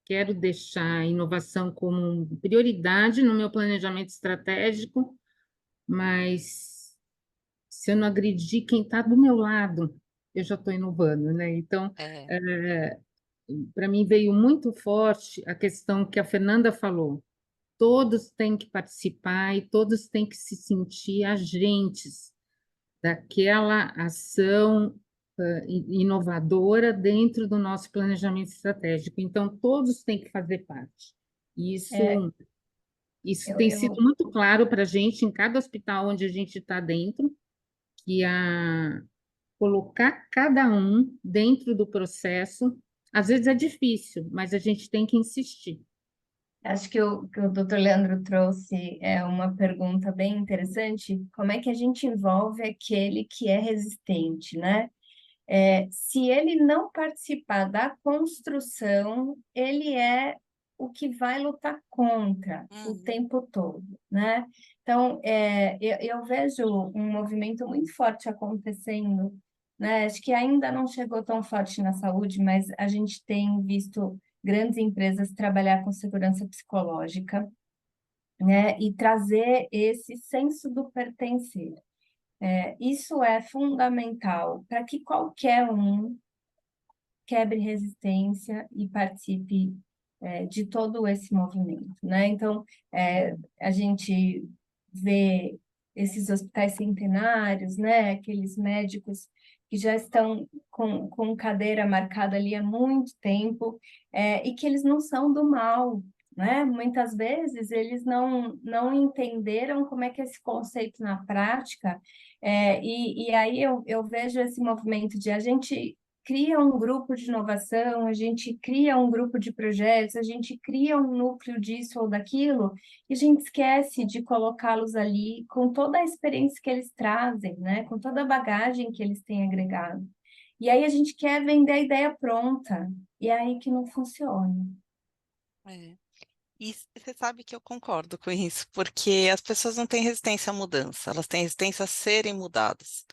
quero deixar a inovação como prioridade no meu planejamento estratégico, mas se eu não agredir quem está do meu lado, eu já estou inovando, né? Então, É, para mim veio muito forte a questão que a Fernanda falou. Todos têm que participar e todos têm que se sentir agentes daquela ação inovadora dentro do nosso planejamento estratégico. Então, todos têm que fazer parte. É, Isso eu, tem sido eu, muito claro para a gente em cada hospital onde a gente está dentro, que colocar cada um dentro do processo, às vezes é difícil, mas a gente tem que insistir. acho que o Dr. Leandro trouxe uma pergunta bem interessante. Como é que a gente envolve aquele que é resistente, né? Se ele não participar da construção, ele é o que vai lutar contra o uhum, tempo todo, né? Então, eu vejo um movimento muito forte acontecendo, né? Acho que ainda não chegou tão forte na saúde, mas a gente tem visto grandes empresas trabalhar com segurança psicológica, né? E trazer esse senso do pertencer. Isso é fundamental para que qualquer um quebre resistência e participe de todo esse movimento, né? Então, a gente vê esses hospitais centenários, né? Aqueles médicos que já estão com cadeira marcada ali há muito tempo, e que eles não são do mal, né? Muitas vezes eles não entenderam como é que é esse conceito na prática, e aí eu vejo esse movimento de a gente cria um grupo de inovação, a gente cria um grupo de projetos, a gente cria um núcleo disso ou daquilo, e a gente esquece de colocá-los ali com toda a experiência que eles trazem, né? Com toda a bagagem que eles têm agregado. E aí a gente quer vender a ideia pronta, e é aí que não funciona. É. E você sabe que eu concordo com isso, porque as pessoas não têm resistência à mudança, elas têm resistência a serem mudadas.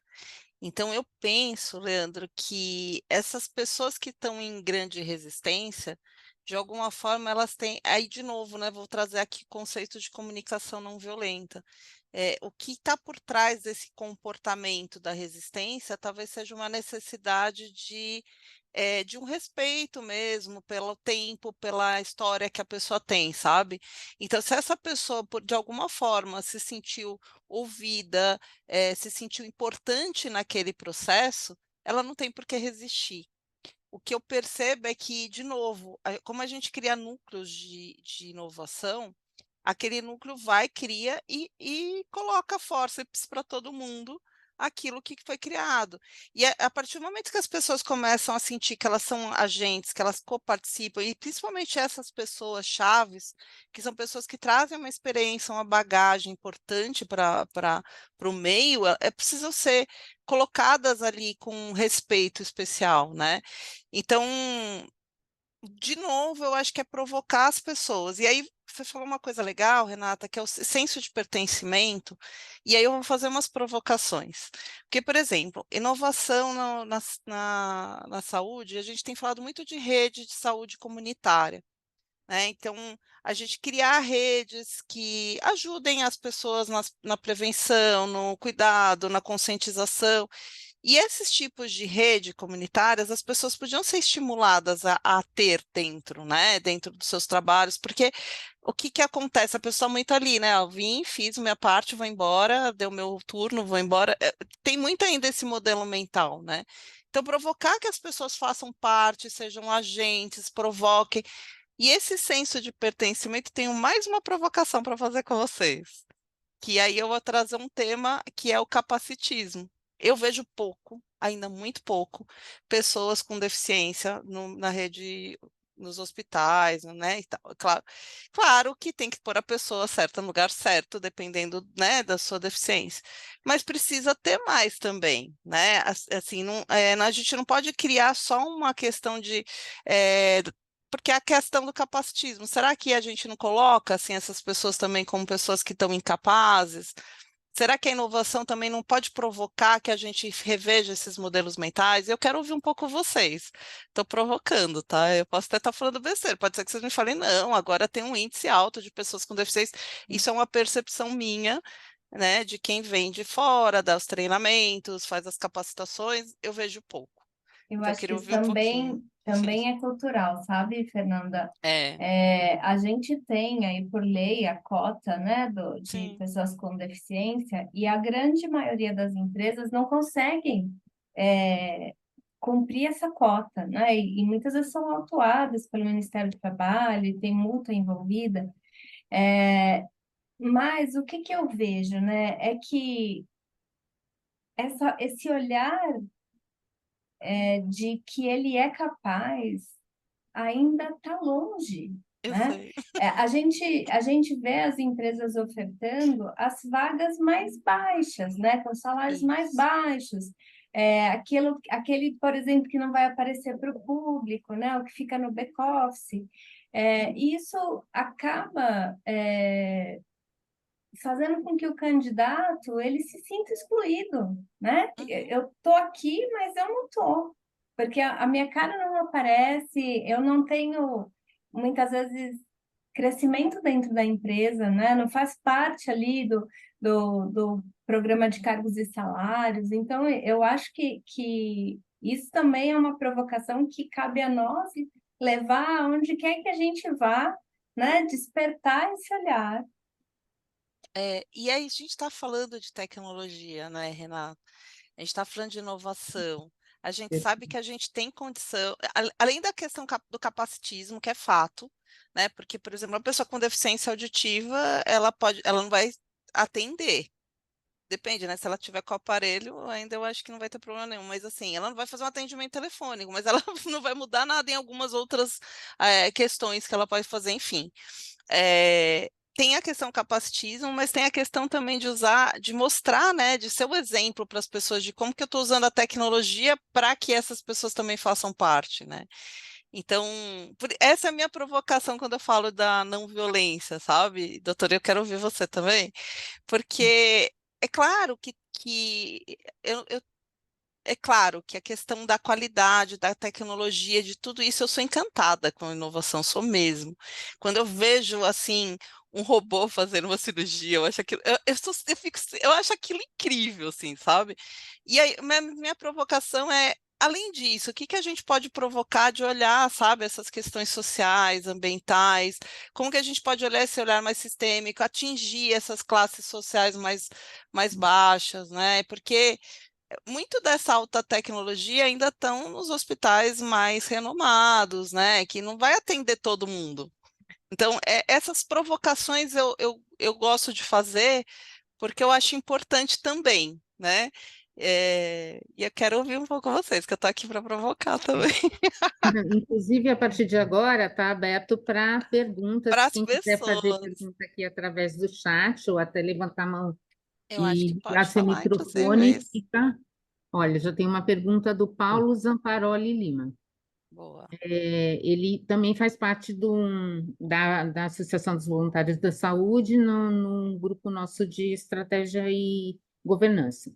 Então, eu penso, Leandro, que essas pessoas que estão em grande resistência, de alguma forma, elas têm. Aí, de novo, né, vou trazer aqui o conceito de comunicação não violenta. O que está por trás desse comportamento da resistência talvez seja uma necessidade de um respeito mesmo pelo tempo, pela história que a pessoa tem, sabe? Então, se essa pessoa, de alguma forma, se sentiu ouvida, se sentiu importante naquele processo, ela não tem por que resistir. O que eu percebo é que, de novo, como a gente cria núcleos de inovação, aquele núcleo vai, cria e coloca forceps para todo mundo aquilo que foi criado. E a partir do momento que as pessoas começam a sentir que elas são agentes, que elas coparticipam, e principalmente essas pessoas chaves, que são pessoas que trazem uma experiência, uma bagagem importante para o meio, precisam ser colocadas ali com um respeito especial, né? Então, de novo, eu acho que é provocar as pessoas. E aí, você falou uma coisa legal, Renata, que é o senso de pertencimento, e aí eu vou fazer umas provocações. Porque, por exemplo, inovação na saúde, a gente tem falado muito de rede de saúde comunitária, né? Então, a gente criar redes que ajudem as pessoas na prevenção, no cuidado, na conscientização. E esses tipos de rede comunitárias, as pessoas podiam ser estimuladas a ter dentro, né, dentro dos seus trabalhos, porque o que que acontece? A pessoa muito ali, né, eu vim, fiz minha parte, vou embora, deu meu turno, vou embora. Tem muito ainda esse modelo mental, né? Então, provocar que as pessoas façam parte, sejam agentes, provoquem. E esse senso de pertencimento, tenho mais uma provocação para fazer com vocês, que aí eu vou trazer um tema que é o capacitismo. Eu vejo pouco, ainda muito pouco, pessoas com deficiência na rede, nos hospitais, né, e tal. Claro que tem que pôr a pessoa certa no lugar certo, dependendo, né, da sua deficiência, mas precisa ter mais também, né? Assim, não, a gente não pode criar só uma questão de porque a questão do capacitismo, será que a gente não coloca assim essas pessoas também como pessoas que estão incapazes? Será que a inovação também não pode provocar que a gente reveja esses modelos mentais? Eu quero ouvir um pouco vocês. Estou provocando, tá? Eu posso até estar falando besteira. Pode ser que vocês me falem, não, agora tem um índice alto de pessoas com deficiência. Isso é uma percepção minha, né, de quem vem de fora, dá os treinamentos, faz as capacitações. Eu vejo pouco. Eu Então, eu acho que queria isso ouvir um pouquinho. também é cultural, sabe, Fernanda? É, A gente tem aí por lei a cota, né, de sim. pessoas com deficiência, e a grande maioria das empresas não conseguem cumprir essa cota, né? E muitas vezes são autuadas pelo Ministério do Trabalho, e tem multa envolvida. Mas o que eu vejo, né, é que esse olhar de que ele é capaz ainda está longe, Eu né? sei. A gente vê as empresas ofertando as vagas mais baixas, né? Com salários mais Isso. baixos. Aquele, por exemplo, que não vai aparecer para o público, né? O que fica no back-office. Isso acaba fazendo com que o candidato ele se sinta excluído, né? Uhum. Eu tô aqui, mas eu não tô, porque a minha cara não aparece, eu não tenho muitas vezes crescimento dentro da empresa, né? Não faz parte ali do programa de cargos e salários. Então, eu acho que Isso também é uma provocação que cabe a nós levar aonde quer que a gente vá, né? Despertar esse olhar. E aí a gente está falando de tecnologia, né, Renato? A gente está falando de inovação. A gente sabe que a gente tem condição, além da questão do capacitismo, que é fato, né? Porque, por exemplo, uma pessoa com deficiência auditiva, ela não vai atender. Depende, né? Se ela tiver com o aparelho, ainda eu acho que não vai ter problema nenhum. Mas assim, ela não vai fazer um atendimento telefônico, mas ela não vai mudar nada em algumas outras questões que ela pode fazer, enfim. Tem a questão capacitismo, mas tem a questão também de usar, de mostrar, né, de ser o exemplo para as pessoas de como que eu estou usando a tecnologia para que essas pessoas também façam parte, né? Então, essa é a minha provocação quando eu falo da não violência, sabe? Doutora, eu quero ouvir você também, porque é claro que eu é claro que a questão da qualidade, da tecnologia, de tudo isso, eu sou encantada com a inovação, sou mesmo. Quando eu vejo, assim, um robô fazendo uma cirurgia, eu acho aquilo, eu acho aquilo incrível, assim, sabe? E aí, minha provocação é, além disso, o que que a gente pode provocar de olhar, sabe, essas questões sociais, ambientais, como que a gente pode olhar esse olhar mais sistêmico, atingir essas classes sociais mais baixas, né? Porque muito dessa alta tecnologia ainda estão nos hospitais mais renomados, né? Que não vai atender todo mundo. Então, essas provocações eu gosto de fazer porque eu acho importante também, né? E eu quero ouvir um pouco vocês, que eu estou aqui para provocar também. Inclusive, a partir de agora, está aberto para Para perguntas. as Quem quiser fazer pessoas, pergunta aqui através do chat ou até levantar a mão eu acho que e ligar pode seu falar, microfone, inclusive. fica. Olha, já tem uma pergunta do Paulo Zamparoli Lima. Boa. Ele também faz parte da Associação dos Voluntários da Saúde, num grupo nosso de estratégia e governança.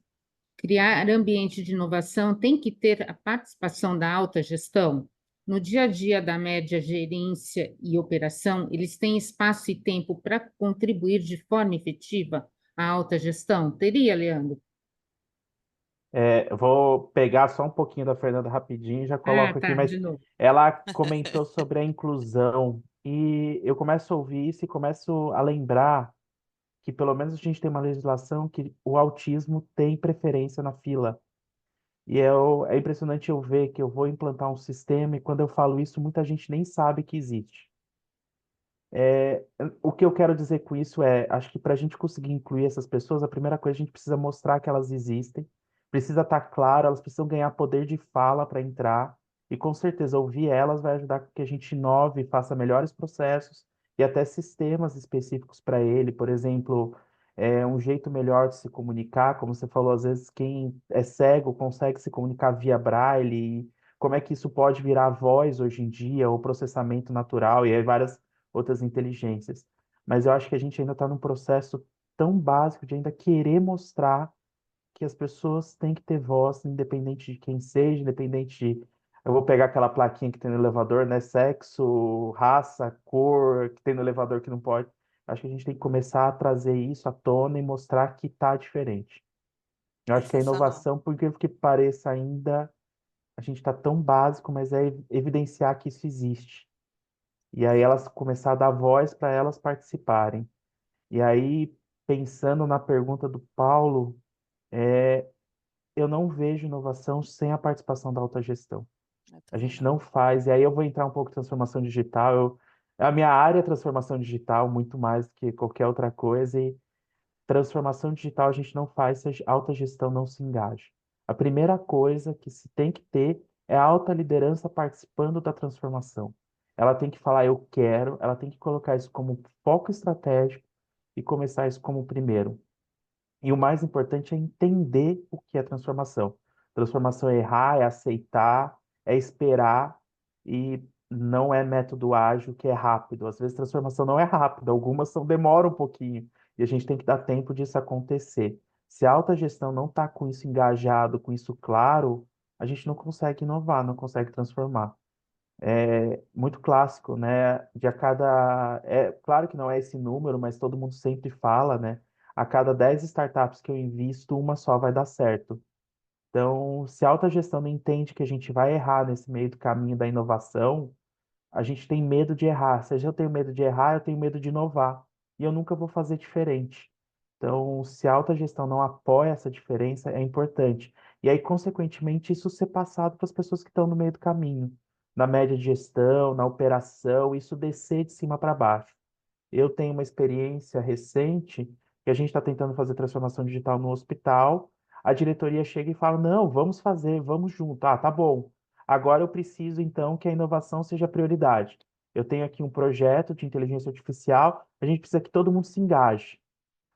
Criar ambiente de inovação tem que ter a participação da alta gestão. No dia a dia da média gerência e operação, eles têm espaço e tempo para contribuir de forma efetiva à alta gestão? Teria, Leandro? Eu vou pegar só um pouquinho da Fernanda rapidinho e já Ah, coloco aqui, tá, mas de novo. ela comentou sobre a inclusão e eu começo a ouvir isso e começo a lembrar que pelo menos a gente tem uma legislação que o autismo tem preferência na fila. É impressionante eu ver que eu vou implantar um sistema e quando eu falo isso, muita gente nem sabe que existe. O que eu quero dizer com isso é, acho que para a gente conseguir incluir essas pessoas, a primeira coisa a gente precisa mostrar que elas existem, precisa estar claro, elas precisam ganhar poder de fala para entrar, e com certeza ouvir elas vai ajudar com que a gente inove, faça melhores processos e até sistemas específicos para ele, por exemplo, um jeito melhor de se comunicar, como você falou, às vezes quem é cego consegue se comunicar via braille, e como é que isso pode virar voz hoje em dia, ou processamento natural, e aí várias outras inteligências. Mas eu acho que a gente ainda está num processo tão básico de ainda querer mostrar que as pessoas têm que ter voz, independente de quem seja, independente de. Eu vou pegar aquela plaquinha que tem no elevador, né? Sexo, raça, cor, que tem no elevador que não pode. Acho que a gente tem que começar a trazer isso à tona e mostrar que está diferente. Eu acho que a Sensacional. inovação, por incrível que pareça, ainda a gente está tão básico, mas é evidenciar que isso existe. E aí elas começar a dar voz para elas participarem. E aí, pensando na pergunta do Paulo, eu não vejo inovação sem a participação da autogestão. Eu A também gente não. não faz, e aí eu vou entrar um pouco em transformação digital. A minha área é transformação digital, muito mais do que qualquer outra coisa, e transformação digital a gente não faz se a autogestão não se engaja. A primeira coisa que se tem que ter é a alta liderança participando da transformação. Ela tem que falar eu quero, ela tem que colocar isso como foco estratégico e começar isso como primeiro. E o mais importante é entender o que é transformação. Transformação é errar, é aceitar, é esperar e não é método ágil que é rápido. Às vezes transformação não é rápida, algumas são demoram um pouquinho e a gente tem que dar tempo disso acontecer. Se a alta gestão não está com isso engajado, com isso claro, a gente não consegue inovar, não consegue transformar. É muito clássico, né? De a cada. É claro que não é esse número, mas todo mundo sempre fala, né? A cada 10 startups que eu invisto, uma só vai dar certo. Então, se a alta gestão não entende que a gente vai errar nesse meio do caminho da inovação, a gente tem medo de errar. Se eu tenho medo de errar, eu tenho medo de inovar. E eu nunca vou fazer diferente. Então, se a alta gestão não apoia essa diferença, é importante. E aí, consequentemente, isso ser passado para as pessoas que estão no meio do caminho, na média de gestão, na operação, isso descer de cima para baixo. Eu tenho uma experiência recente que a gente está tentando fazer transformação digital no hospital. A diretoria chega e fala: não, vamos fazer, vamos junto. Ah, tá bom. Agora eu preciso então que a inovação seja prioridade. Eu tenho aqui um projeto de inteligência artificial, a gente precisa que todo mundo se engaje.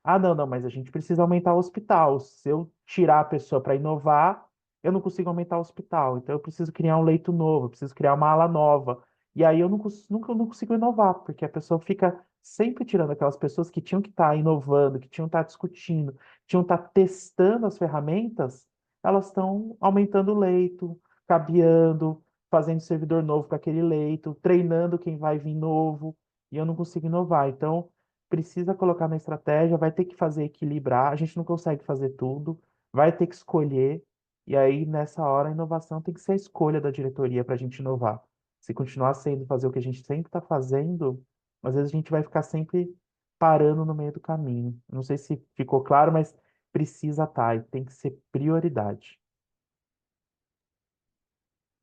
Ah, não, não, mas a gente precisa aumentar o hospital. Se eu tirar a pessoa para inovar, eu não consigo aumentar o hospital. Então eu preciso criar um leito novo, eu preciso criar uma ala nova. E aí eu nunca não consigo inovar, porque a pessoa fica sempre tirando aquelas pessoas que tinham que estar inovando, que tinham que estar discutindo, tinham que estar testando as ferramentas, elas estão aumentando o leito, cabeando, fazendo servidor novo para aquele leito, treinando quem vai vir novo, e eu não consigo inovar. Então, precisa colocar na estratégia, vai ter que fazer equilibrar, a gente não consegue fazer tudo, vai ter que escolher, e aí nessa hora a inovação tem que ser a escolha da diretoria para a gente inovar. Se continuar sendo fazer o que a gente sempre está fazendo, às vezes a gente vai ficar sempre parando no meio do caminho. Não sei se ficou claro, mas precisa estar, e tem que ser prioridade.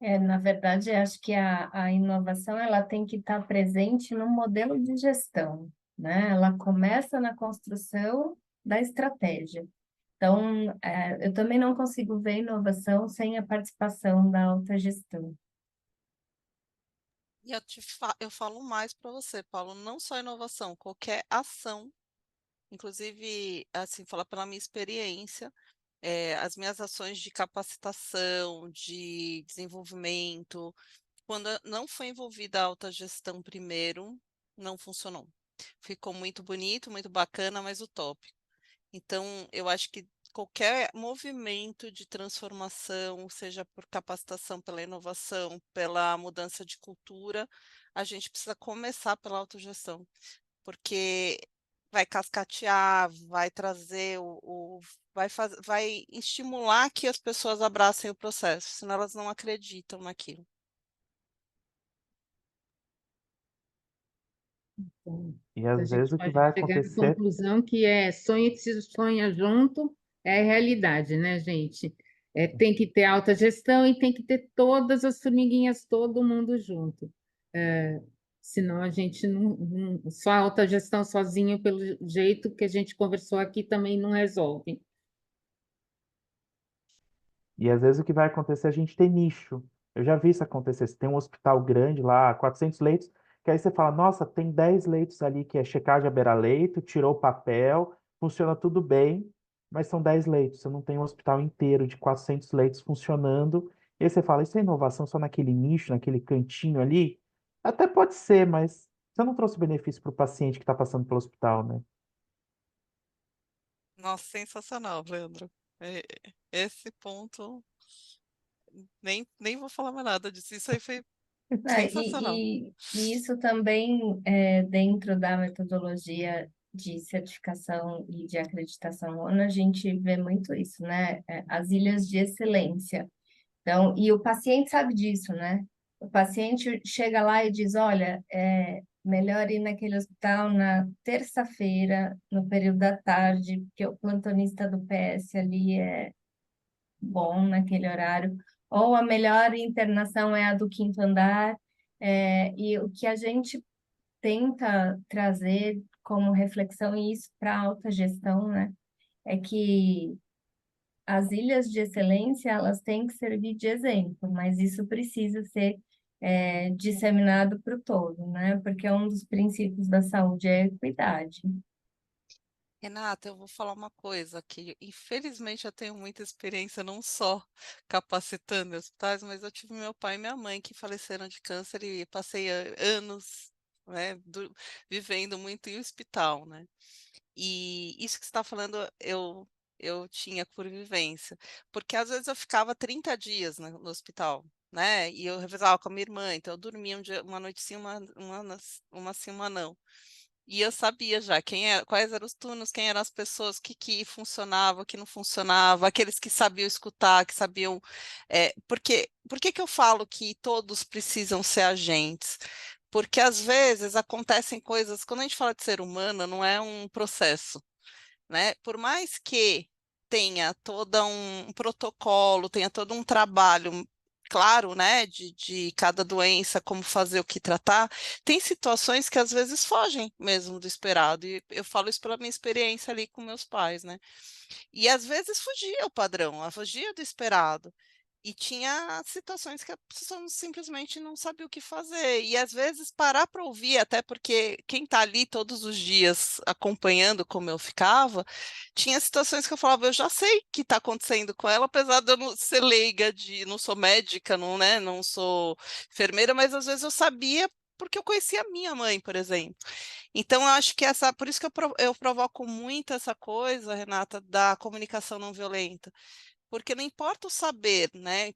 Na verdade, acho que a inovação ela tem que estar presente no modelo de gestão, né? Ela começa na construção da estratégia. Então, eu também não consigo ver inovação sem a participação da alta gestão. E eu falo mais para você, Paulo, não só inovação, qualquer ação, inclusive, assim, falar pela minha experiência, as minhas ações de capacitação, de desenvolvimento, quando não foi envolvida a alta gestão primeiro, não funcionou. Ficou muito bonito, muito bacana, mas utópico. Então, eu acho que qualquer movimento de transformação, seja por capacitação, pela inovação, pela mudança de cultura, a gente precisa começar pela autogestão, porque vai cascatear, vai trazer vai estimular que as pessoas abracem o processo, senão elas não acreditam naquilo. Então, E a às gente vezes o que pode vai chegar à acontecer. conclusão que sonho que se sonha junto é realidade, né, gente? Tem que ter alta gestão e tem que ter todas as formiguinhas, todo mundo junto. Senão a gente só a alta gestão sozinho, pelo jeito que a gente conversou aqui, também não resolve. E às vezes o que vai acontecer é a gente ter nicho. Eu já vi isso acontecer. Você tem um hospital grande lá, 400 leitos, que aí você fala: nossa, tem 10 leitos ali que é checagem à beira-leito, tirou o papel, funciona tudo bem, mas são 10 leitos. Você não tem um hospital inteiro de 400 leitos funcionando. E aí você fala: isso é inovação só naquele nicho, naquele cantinho ali? Até pode ser, mas você não trouxe benefício para o paciente que está passando pelo hospital, né? Nossa, sensacional, Leandro. É, Esse ponto, nem vou falar mais nada disso. Isso aí foi sensacional. E isso também, dentro da metodologia de certificação e de acreditação ONU, a gente vê muito isso, né? As ilhas de excelência. Então, e o paciente sabe disso, né? O paciente chega lá e diz: olha, é melhor ir naquele hospital na terça-feira, no período da tarde, porque o plantonista do PS ali é bom naquele horário, ou a melhor internação é a do quinto andar, e o que a gente tenta trazer como reflexão, e isso para a alta gestão, né, é que as ilhas de excelência, elas têm que servir de exemplo, mas isso precisa ser disseminado para o todo, né, porque um dos princípios da saúde é a equidade. Renata, eu vou falar uma coisa que, infelizmente, eu tenho muita experiência não só capacitando em hospitais, mas eu tive meu pai e minha mãe que faleceram de câncer e passei anos, né, vivendo muito em hospital, né? E isso que você está falando, eu tinha por vivência, porque às vezes eu ficava 30 dias no hospital, né? E eu revezava com a minha irmã, então eu dormia uma noite sim, uma sim, uma não. E eu sabia já quais eram os turnos, quem eram as pessoas que funcionava, que não funcionava, aqueles que sabiam escutar, que sabiam. Por que que eu falo que todos precisam ser agentes? Porque às vezes acontecem coisas, quando a gente fala de ser humano, não é um processo, né? Por mais que tenha todo um protocolo, tenha todo um trabalho claro, né, de cada doença, como fazer, o que tratar, tem situações que às vezes fogem mesmo do esperado, e eu falo isso pela minha experiência ali com meus pais, né? E às vezes fugia o padrão, fugia do esperado. E tinha situações que a pessoa simplesmente não sabia o que fazer. E às vezes parar para ouvir, até porque quem está ali todos os dias acompanhando como eu ficava, tinha situações que eu falava, eu já sei o que está acontecendo com ela, apesar de eu não ser leiga, não sou médica, não, né, não sou enfermeira, mas às vezes eu sabia porque eu conhecia a minha mãe, por exemplo. Então, eu acho que por isso que eu provoco muito essa coisa, Renata, da comunicação não violenta, porque não importa o saber, né?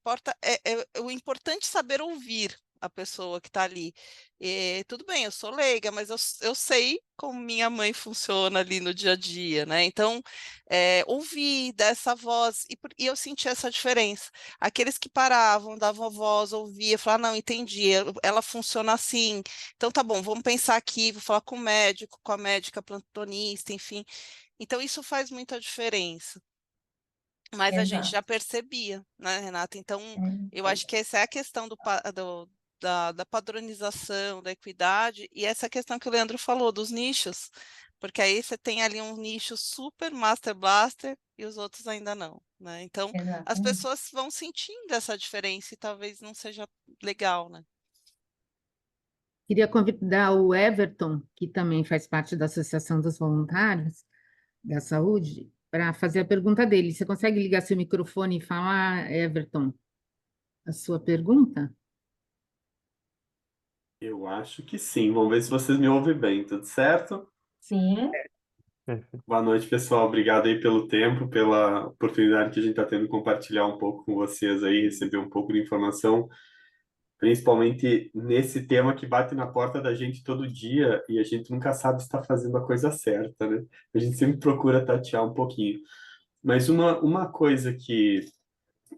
O importante é saber ouvir a pessoa que está ali. Tudo bem, eu sou leiga, mas eu sei como minha mãe funciona ali no dia a dia, né? Então, ouvir, dar essa voz, e eu senti essa diferença. Aqueles que paravam, davam voz, ouvia, falavam, não, entendi, ela funciona assim, então tá bom, vamos pensar aqui, vou falar com o médico, com a médica plantonista, enfim. Então, isso faz muita diferença. Mas a gente já Exato. percebia, né, Renata? Então, É. eu acho que essa é a questão da padronização, da equidade, e essa questão que o Leandro falou, dos nichos, porque aí você tem ali um nicho super Master Blaster e os outros ainda não, né? Então, as Exatamente. pessoas vão sentindo essa diferença e talvez não seja legal, né? Queria convidar o Everton, que também faz parte da Associação dos Voluntários da Saúde, para fazer a pergunta dele. Você consegue ligar seu microfone e falar, Everton, a sua pergunta? Eu acho que sim. Vamos ver se vocês me ouvem bem. Tudo certo? Sim, Perfeito. Boa noite, pessoal. Obrigado aí pelo tempo, pela oportunidade que a gente está tendo de compartilhar um pouco com vocês aí, receber um pouco de informação, principalmente nesse tema que bate na porta da gente todo dia e a gente nunca sabe se está fazendo a coisa certa, né? A gente sempre procura tatear um pouquinho. Mas uma coisa que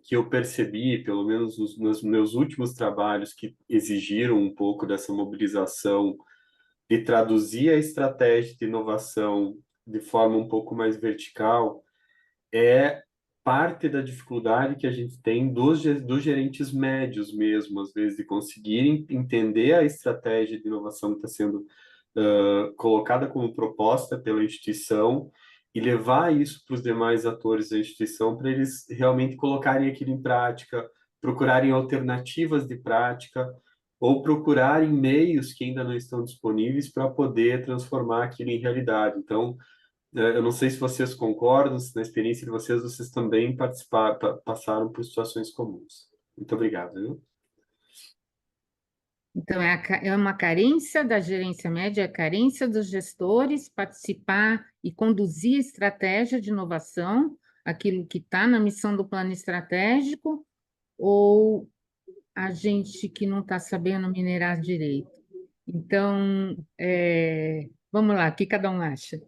eu percebi, pelo menos nos meus últimos trabalhos, que exigiram um pouco dessa mobilização de traduzir a estratégia de inovação de forma um pouco mais vertical, é parte da dificuldade que a gente tem dos gerentes médios mesmo, às vezes, de conseguirem entender a estratégia de inovação que está sendo colocada como proposta pela instituição e levar isso para os demais atores da instituição para eles realmente colocarem aquilo em prática, procurarem alternativas de prática ou procurarem meios que ainda não estão disponíveis para poder transformar aquilo em realidade. Então, eu não sei se vocês concordam, se na experiência de vocês, vocês também passaram por situações comuns. Muito obrigado, viu? Então, é uma carência da gerência média, é a carência dos gestores participar e conduzir a estratégia de inovação, aquilo que está na missão do plano estratégico, ou a gente que não está sabendo minerar direito. Então, vamos lá, o que cada um acha?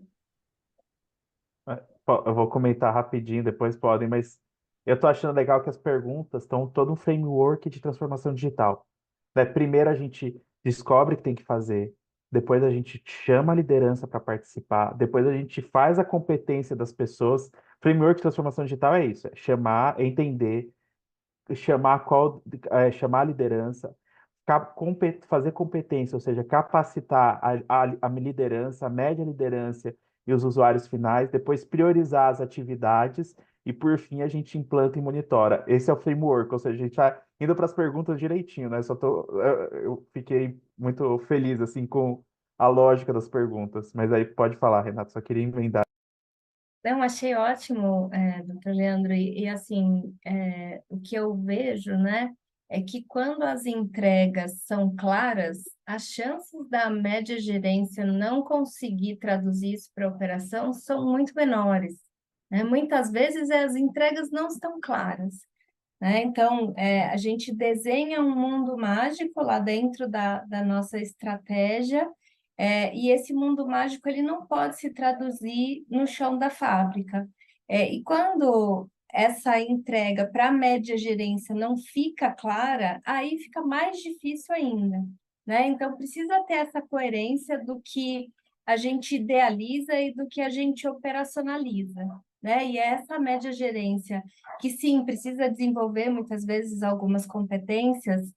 Eu vou comentar rapidinho, depois podem, mas eu tô achando legal que as perguntas estão todo um framework de transformação digital. Né? Primeiro a gente descobre o que tem que fazer, depois a gente chama a liderança para participar, depois a gente faz a competência das pessoas. Framework de transformação digital é isso, é chamar, entender, chamar a liderança, fazer competência, ou seja, capacitar a liderança, a média liderança e os usuários finais, depois priorizar as atividades e, por fim, a gente implanta e monitora. Esse é o framework, ou seja, a gente está indo para as perguntas direitinho, né? Eu fiquei muito feliz assim com a lógica das perguntas, mas aí pode falar, Renato, só queria emendar. não, achei ótimo, doutor Leandro, assim, o que eu vejo, né, é que quando as entregas são claras, as chances da média gerência não conseguir traduzir isso para a operação são muito menores, né? Muitas vezes as entregas não estão claras, né? Então, a gente desenha um mundo mágico lá dentro da nossa estratégia E esse mundo mágico ele não pode se traduzir no chão da fábrica. E quando essa entrega para a média gerência não fica clara, aí fica mais difícil ainda, né? Então precisa ter essa coerência do que a gente idealiza e do que a gente operacionaliza, né? E é essa média gerência que sim precisa desenvolver muitas vezes algumas competências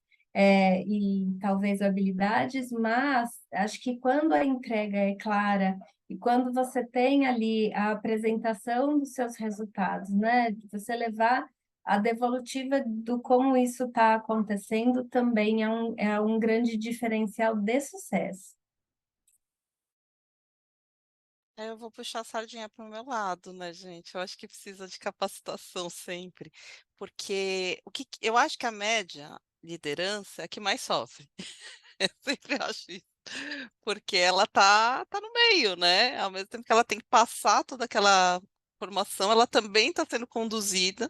e talvez habilidades, mas acho que quando a entrega é clara e quando você tem ali a apresentação dos seus resultados, né, de você levar a devolutiva do como isso está acontecendo, também é um grande diferencial de sucesso. Eu vou puxar a sardinha para o meu lado, né, gente? Eu acho que precisa de capacitação sempre, porque eu acho que a média liderança é a que mais sofre. Eu sempre acho isso, porque ela tá no meio, né? Ao mesmo tempo que ela tem que passar toda aquela formação, ela também está sendo conduzida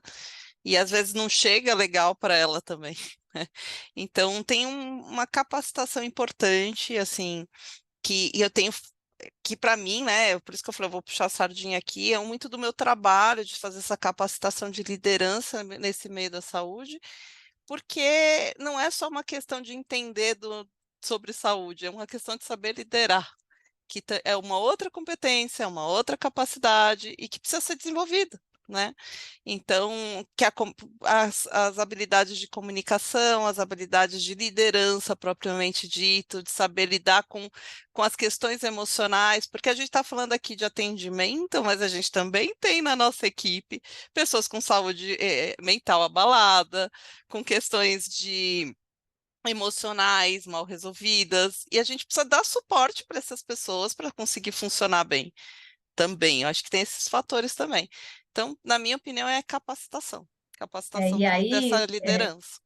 e às vezes não chega legal para ela também, né? Então tem uma capacitação importante, assim, e eu tenho que para mim, né, por isso que eu falei, eu vou puxar a sardinha aqui, é muito do meu trabalho de fazer essa capacitação de liderança nesse meio da saúde, porque não é só uma questão de entender sobre saúde, é uma questão de saber liderar, que é uma outra competência, é uma outra capacidade e que precisa ser desenvolvida, né? Então, as habilidades de comunicação, as habilidades de liderança propriamente dito, de saber lidar com as questões emocionais, porque a gente está falando aqui de atendimento, mas a gente também tem na nossa equipe pessoas com saúde mental abalada, com questões de emocionais mal resolvidas, e a gente precisa dar suporte para essas pessoas para conseguir funcionar bem também. Eu acho que tem esses fatores também. Então, na minha opinião, é capacitação. Capacitação E dessa aí, liderança.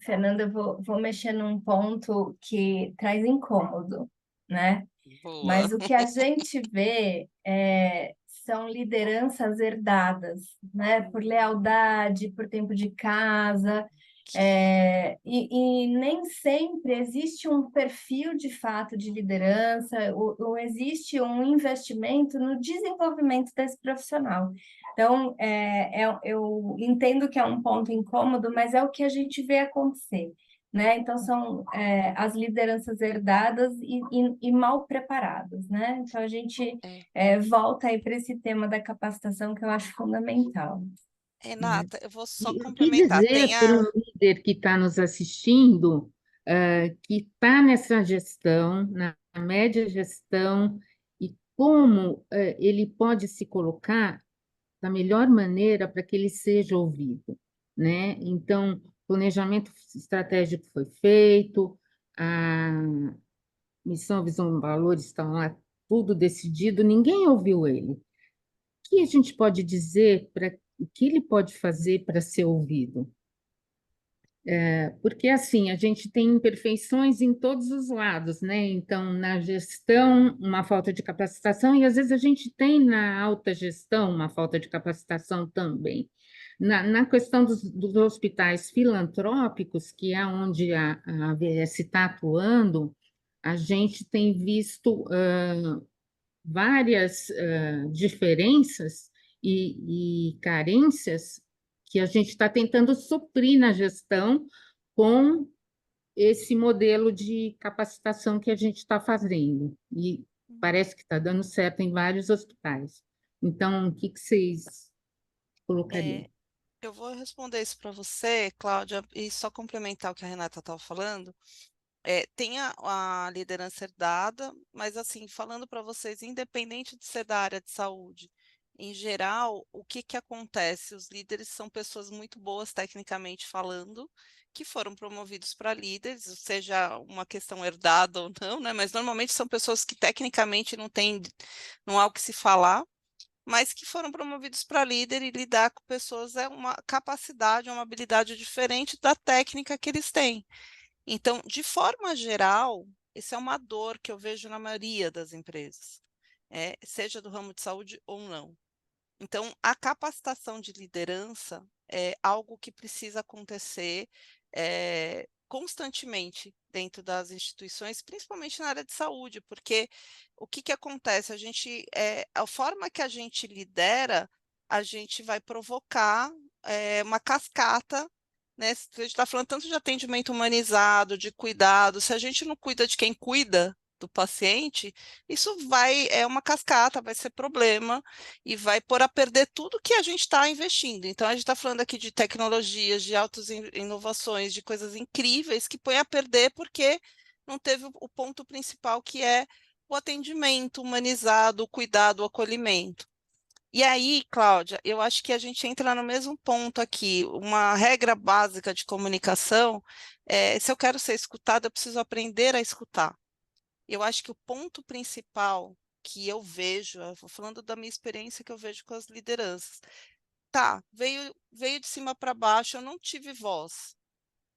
Fernanda, eu vou mexer num ponto que traz incômodo, né? Boa. Mas o que a gente vê são lideranças herdadas, né? Por lealdade, por tempo de casa, e nem sempre existe um perfil de fato de liderança, ou existe um investimento no desenvolvimento desse profissional. Então, eu entendo que é um ponto incômodo, mas é o que a gente vê acontecer. Né? Então, são as lideranças herdadas e mal preparadas, né? Então, a gente volta aí para esse tema da capacitação que eu acho fundamental. Renata, eu vou só E o que complementar. Tem dizer para um líder que está nos assistindo, que está nessa gestão, na média gestão, e como ele pode se colocar da melhor maneira para que ele seja ouvido, né? Então, planejamento estratégico foi feito, a missão, visão, valores estão lá, tudo decidido, ninguém ouviu ele. O que a gente pode dizer para o que ele pode fazer para ser ouvido? Porque assim, a gente tem imperfeições em todos os lados, né? Então, na gestão, uma falta de capacitação, e às vezes a gente tem na alta gestão uma falta de capacitação também. Na questão dos hospitais filantrópicos, que é onde a AVS está atuando, a gente tem visto várias diferenças e carências que a gente está tentando suprir na gestão com esse modelo de capacitação que a gente está fazendo. E parece que está dando certo em vários hospitais. Então, o que vocês colocariam? eu vou responder isso para você, Cláudia, e só complementar o que a Renata estava falando. Tem a liderança herdada, mas assim, falando para vocês, independente de ser da área de saúde, em geral, o que que acontece? Os líderes são pessoas muito boas tecnicamente falando, que foram promovidos para líderes, seja uma questão herdada ou não, né? Mas normalmente são pessoas que tecnicamente não há o que se falar, mas que foram promovidos para líder e lidar com pessoas é uma capacidade, uma habilidade diferente da técnica que eles têm. Então, de forma geral, isso é uma dor que eu vejo na maioria das empresas, seja do ramo de saúde ou não. Então, a capacitação de liderança é algo que precisa acontecer constantemente dentro das instituições, principalmente na área de saúde, porque o que que acontece? A forma que a gente lidera, a gente vai provocar uma cascata, né? Se a gente está falando tanto de atendimento humanizado, de cuidado, se a gente não cuida de quem cuida do paciente, isso é uma cascata, vai ser problema e vai pôr a perder tudo que a gente está investindo. Então, a gente está falando aqui de tecnologias, de altas inovações, de coisas incríveis que põe a perder porque não teve o ponto principal, que é o atendimento humanizado, o cuidado, o acolhimento. E aí, Cláudia, eu acho que a gente entra no mesmo ponto aqui. Uma regra básica de comunicação é: se eu quero ser escutada, eu preciso aprender a escutar. Eu acho que o ponto principal que eu vejo, eu vou falando da minha experiência que eu vejo com as lideranças. Tá, veio de cima para baixo, eu não tive voz.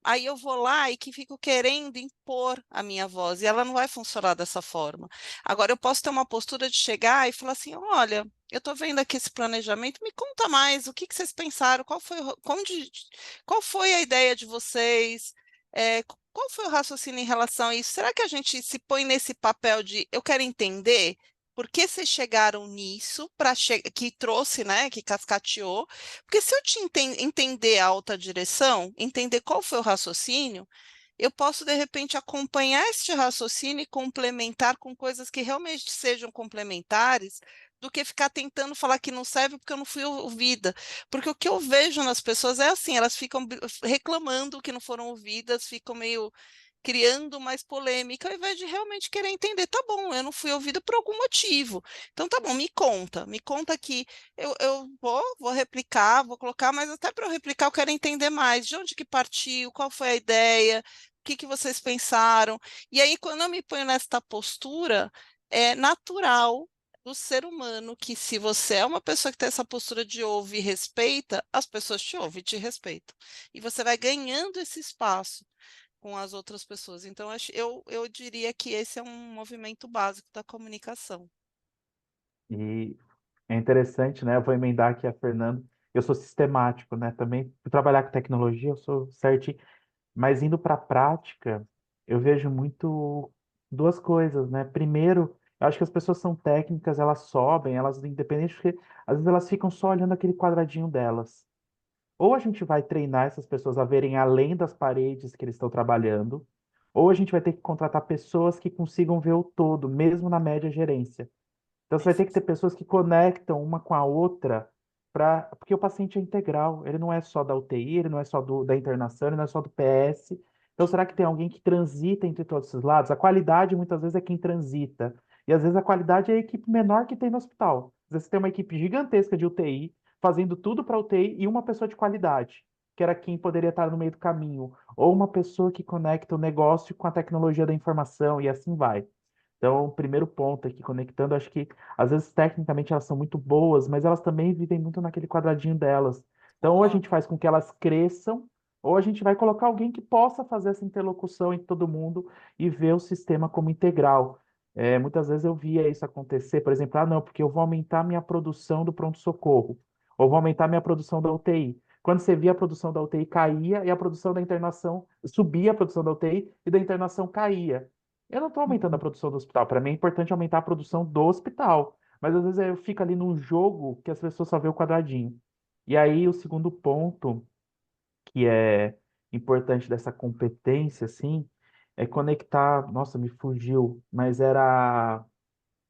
Aí eu vou lá e que fico querendo impor a minha voz, e ela não vai funcionar dessa forma. Agora, eu posso ter uma postura de chegar e falar assim: olha, eu estou vendo aqui esse planejamento, me conta mais, o que que vocês pensaram, qual foi a ideia de vocês, qual foi o raciocínio em relação a isso? Será que a gente se põe nesse papel de eu quero entender por que vocês chegaram nisso, que trouxe, né, que cascateou? Porque se eu entender a alta direção, entender qual foi o raciocínio, eu posso, de repente, acompanhar este raciocínio e complementar com coisas que realmente sejam complementares, do que ficar tentando falar que não serve porque eu não fui ouvida. Porque o que eu vejo nas pessoas é assim: elas ficam reclamando que não foram ouvidas, ficam meio criando mais polêmica, ao invés de realmente querer entender. Tá bom, eu não fui ouvida por algum motivo. Então tá bom, me conta que eu vou replicar, vou colocar, mas até para eu replicar eu quero entender mais de onde que partiu, qual foi a ideia, o que que vocês pensaram. E aí, quando eu me ponho nesta postura, é natural do ser humano que, se você é uma pessoa que tem essa postura de ouve e respeita, as pessoas te ouvem e te respeitam. E você vai ganhando esse espaço com as outras pessoas. Então, eu diria que esse é um movimento básico da comunicação. E é interessante, né? Eu vou emendar aqui a Fernanda. Eu sou sistemático, né? Também, por trabalhar com tecnologia, eu sou certinho. Mas indo para a prática, eu vejo muito duas coisas, né? Primeiro, eu acho que as pessoas são técnicas, elas sobem, elas independente, porque às vezes elas ficam só olhando aquele quadradinho delas. Ou a gente vai treinar essas pessoas a verem além das paredes que eles estão trabalhando, ou a gente vai ter que contratar pessoas que consigam ver o todo, mesmo na média gerência. Então você vai ter que ter pessoas que conectam uma com a outra, porque o paciente é integral, ele não é só da UTI, ele não é só da internação, ele não é só do PS. Então será que tem alguém que transita entre todos esses lados? A qualidade muitas vezes é quem transita. E às vezes a qualidade é a equipe menor que tem no hospital. Às vezes você tem uma equipe gigantesca de UTI, fazendo tudo para UTI, e uma pessoa de qualidade, que era quem poderia estar no meio do caminho. Ou uma pessoa que conecta o negócio com a tecnologia da informação, e assim vai. Então, o primeiro ponto aqui, conectando, acho que às vezes tecnicamente elas são muito boas, mas elas também vivem muito naquele quadradinho delas. Então, ou a gente Concordo. faz com que elas cresçam, ou a gente vai colocar alguém que possa fazer essa interlocução entre todo mundo e ver o sistema como integral. Muitas vezes eu via isso acontecer, por exemplo, não, porque eu vou aumentar minha produção do pronto-socorro, ou vou aumentar minha produção da UTI. Quando você via a produção da UTI caía e a produção da internação subia, a produção da UTI e da internação caía. Eu não estou aumentando a produção do hospital. Para mim é importante aumentar a produção do hospital. Mas às vezes eu fico ali num jogo que as pessoas só vê o quadradinho. E aí o segundo ponto que é importante dessa competência, assim, é conectar. Nossa, me fugiu, mas era.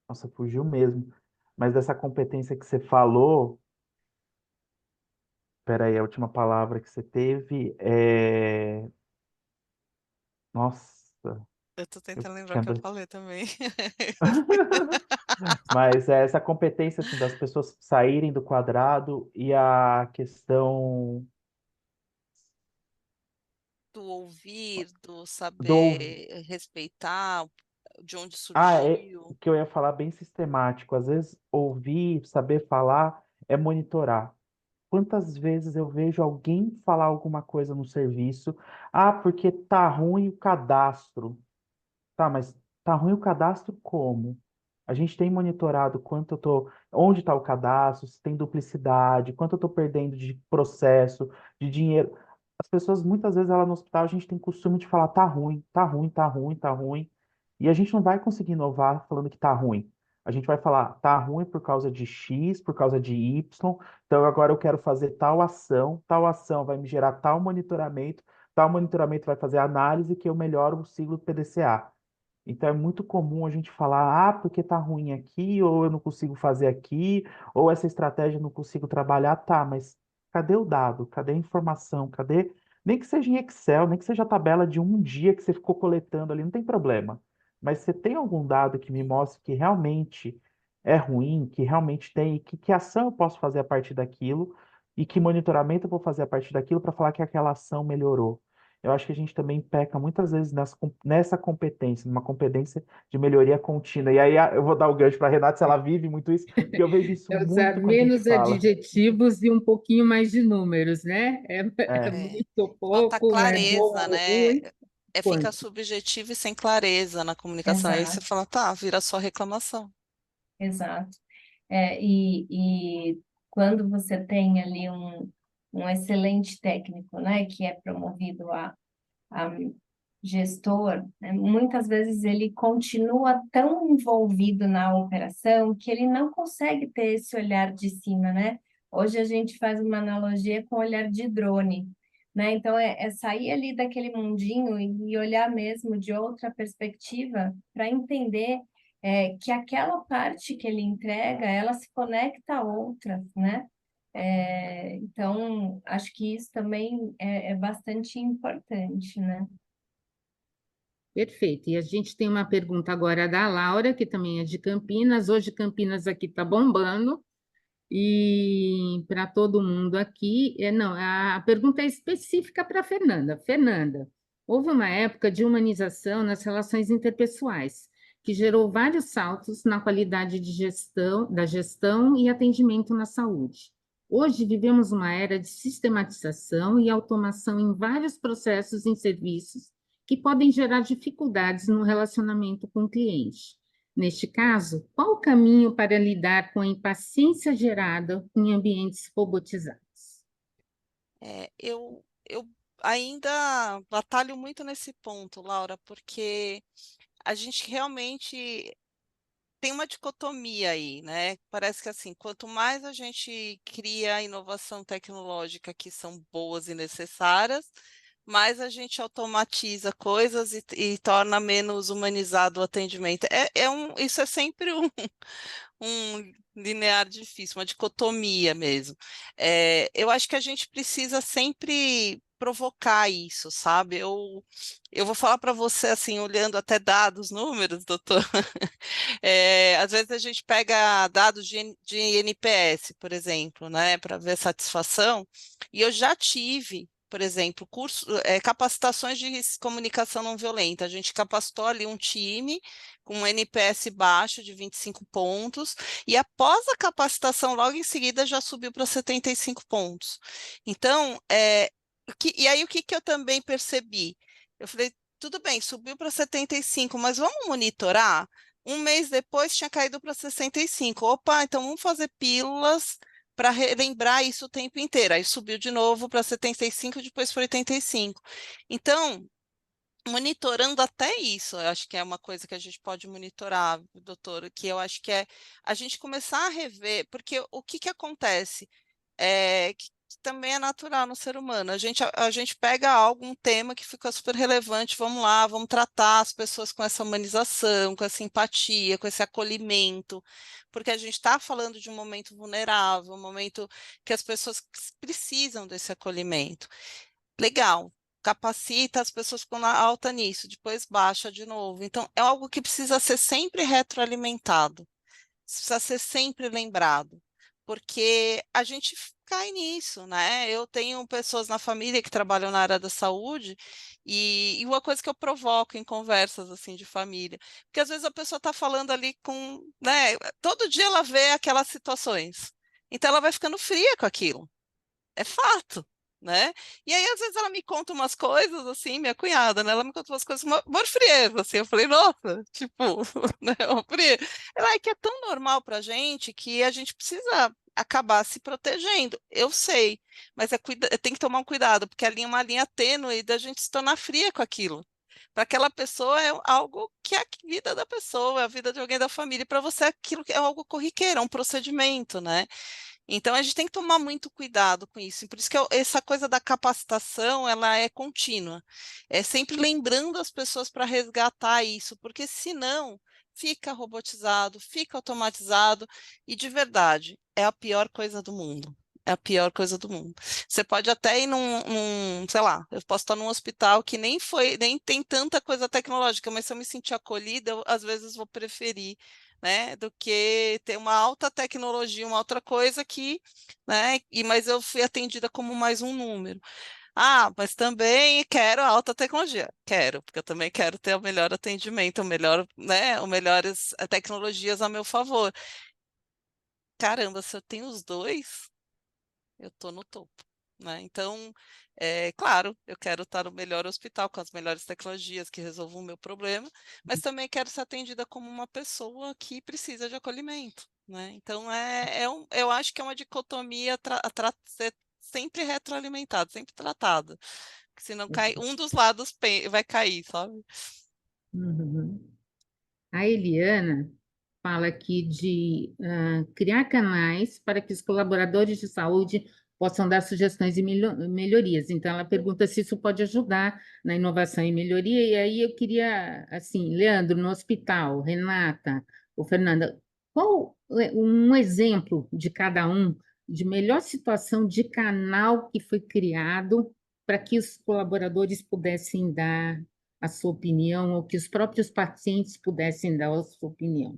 Nossa, fugiu mesmo. Mas dessa competência que você falou. Peraí, a última palavra que você teve é. Nossa, Eu estou eu tentando lembrar o tinha. que eu falei também. Mas é essa competência assim, das pessoas saírem do quadrado e a questão Do ouvir, do do. saber respeitar, de onde É surgiu. o que eu ia falar bem sistemático. Às vezes, ouvir, saber falar é monitorar. Quantas vezes eu vejo alguém falar alguma coisa no serviço? Ah, porque tá ruim o cadastro. Tá, mas tá ruim o cadastro como? A gente tem monitorado quanto eu tô, onde está o cadastro, se tem duplicidade, quanto eu estou perdendo de processo, de dinheiro. as pessoas, muitas vezes, ela no hospital, a gente tem costume de falar, tá ruim, tá ruim, tá ruim, tá ruim. E a gente não vai conseguir inovar falando que tá ruim. A gente vai falar, tá ruim por causa de X, por causa de Y, então agora eu quero fazer tal ação vai me gerar tal monitoramento vai fazer análise que eu melhoro o ciclo do PDCA. Então é muito comum a gente falar, porque tá ruim aqui, ou eu não consigo fazer aqui, ou essa estratégia eu não consigo trabalhar, tá, mas cadê o dado? Cadê a informação? Cadê? Nem que seja em Excel, nem que seja a tabela de um dia que você ficou coletando ali, não tem problema. Mas você tem algum dado que me mostre que realmente é ruim, que realmente tem, que ação eu posso fazer a partir daquilo, e que monitoramento eu vou fazer a partir daquilo para falar que aquela ação melhorou. Eu acho que a gente também peca muitas vezes nessa competência, numa competência de melhoria contínua. E aí eu vou dar o gancho para a Renata, se ela vive muito isso, porque eu vejo isso É usar muito quando a gente menos fala. adjetivos e um pouquinho mais de números, né? É É, É, muito falta pouco, é bom clareza, ou né? ruim, Fica quanto? subjetivo e sem clareza na comunicação. Aí você Exato, fala, tá, vira só reclamação. exato. E quando você tem ali um excelente técnico, né, que é promovido a gestor, né, muitas vezes ele continua tão envolvido na operação que ele não consegue ter esse olhar de cima, né? Hoje a gente faz uma analogia com o olhar de drone, né? Então é sair ali daquele mundinho e olhar mesmo de outra perspectiva para entender que aquela parte que ele entrega, ela se conecta a outras, né? Então, acho que isso também é bastante importante, né? Perfeito. E a gente tem uma pergunta agora da Laura, que também é de Campinas. Hoje Campinas aqui está bombando. E para todo mundo aqui, não, a pergunta é específica para a Fernanda. Fernanda, houve uma época de humanização nas relações interpessoais, que gerou vários saltos na qualidade de gestão, da gestão e atendimento na saúde. Hoje vivemos uma era de sistematização e automação em vários processos e serviços que podem gerar dificuldades no relacionamento com o cliente. Neste caso, qual o caminho para lidar com a impaciência gerada em ambientes robotizados? Eu ainda batalho muito nesse ponto, Laura, porque a gente realmente tem uma dicotomia aí, né? Parece que assim, quanto mais a gente cria inovação tecnológica que são boas e necessárias, mais a gente automatiza coisas e torna menos humanizado o atendimento. Isso é sempre um linear difícil, uma dicotomia mesmo. Eu acho que a gente precisa sempre provocar isso, sabe? Eu vou falar para você assim, olhando até dados, números, doutor. Às vezes a gente pega dados de NPS, por exemplo, né, para ver satisfação, e eu já tive, por exemplo, capacitações de comunicação não violenta. A gente capacitou ali um time com um NPS baixo de 25 pontos, e após a capacitação, logo em seguida, já subiu para 75 pontos. Então, e aí o que eu também percebi? Eu falei, tudo bem, subiu para 75, mas vamos monitorar? Um mês depois tinha caído para 65. Opa, então vamos fazer pílulas para relembrar isso o tempo inteiro. Aí subiu de novo para 75, depois foi 85. Então, monitorando até isso, eu acho que é uma coisa que a gente pode monitorar, doutor, que eu acho que é a gente começar a rever, porque o que acontece? Que também é natural no ser humano. A gente pega algum tema que fica super relevante, vamos lá, vamos tratar as pessoas com essa humanização, com essa empatia, com esse acolhimento, porque a gente está falando de um momento vulnerável, um momento que as pessoas precisam desse acolhimento. Legal. Capacita, as pessoas ficam alta nisso, depois baixa de novo. Então, é algo que precisa ser sempre retroalimentado, precisa ser sempre lembrado, porque a gente cai nisso, né? Eu tenho pessoas na família que trabalham na área da saúde e uma coisa que eu provoco em conversas assim de família, porque às vezes a pessoa está falando ali com, né? Todo dia ela vê aquelas situações, então ela vai ficando fria com aquilo. É fato, né? E aí, às vezes, ela me conta umas coisas, assim, minha cunhada, né? Ela me conta umas coisas, mó frieza, assim. Eu falei, nossa, tipo, né? Uma frieza. Ela é que é tão normal pra gente que a gente precisa acabar se protegendo. Eu sei, mas tem que tomar um cuidado, porque a linha é uma linha tênue da gente se tornar fria com aquilo. Para aquela pessoa é algo que é a vida da pessoa, é a vida de alguém da família, para você aquilo que é algo corriqueiro, é um procedimento, né? Então a gente tem que tomar muito cuidado com isso. E por isso que essa coisa da capacitação, ela é contínua. É sempre lembrando as pessoas para resgatar isso, porque senão fica robotizado, fica automatizado e de verdade é a pior coisa do mundo. É a pior coisa do mundo. Você pode até ir sei lá, eu posso estar num hospital que nem tem tanta coisa tecnológica, mas se eu me sentir acolhida, eu às vezes vou preferir, né, do que ter uma alta tecnologia, uma outra coisa que, né, mas eu fui atendida como mais um número. Ah, mas também quero alta tecnologia. Quero, porque eu também quero ter o melhor atendimento, o melhor, né, o melhores tecnologias a meu favor. Caramba, se eu tenho os dois, eu tô no topo, né? Então, claro, eu quero estar no melhor hospital com as melhores tecnologias que resolvam o meu problema, mas também quero ser atendida como uma pessoa que precisa de acolhimento, né? Então, eu acho que é uma dicotomia ser sempre retroalimentada, sempre tratada, porque senão cai um dos lados vai cair, sabe? Uhum. A Eliana fala aqui de criar canais para que os colaboradores de saúde possam dar sugestões e melhorias. Então, ela pergunta se isso pode ajudar na inovação e melhoria. E aí eu queria, assim, Leandro, no hospital, Renata ou Fernanda, qual um exemplo de cada um de melhor situação de canal que foi criado para que os colaboradores pudessem dar a sua opinião ou que os próprios pacientes pudessem dar a sua opinião?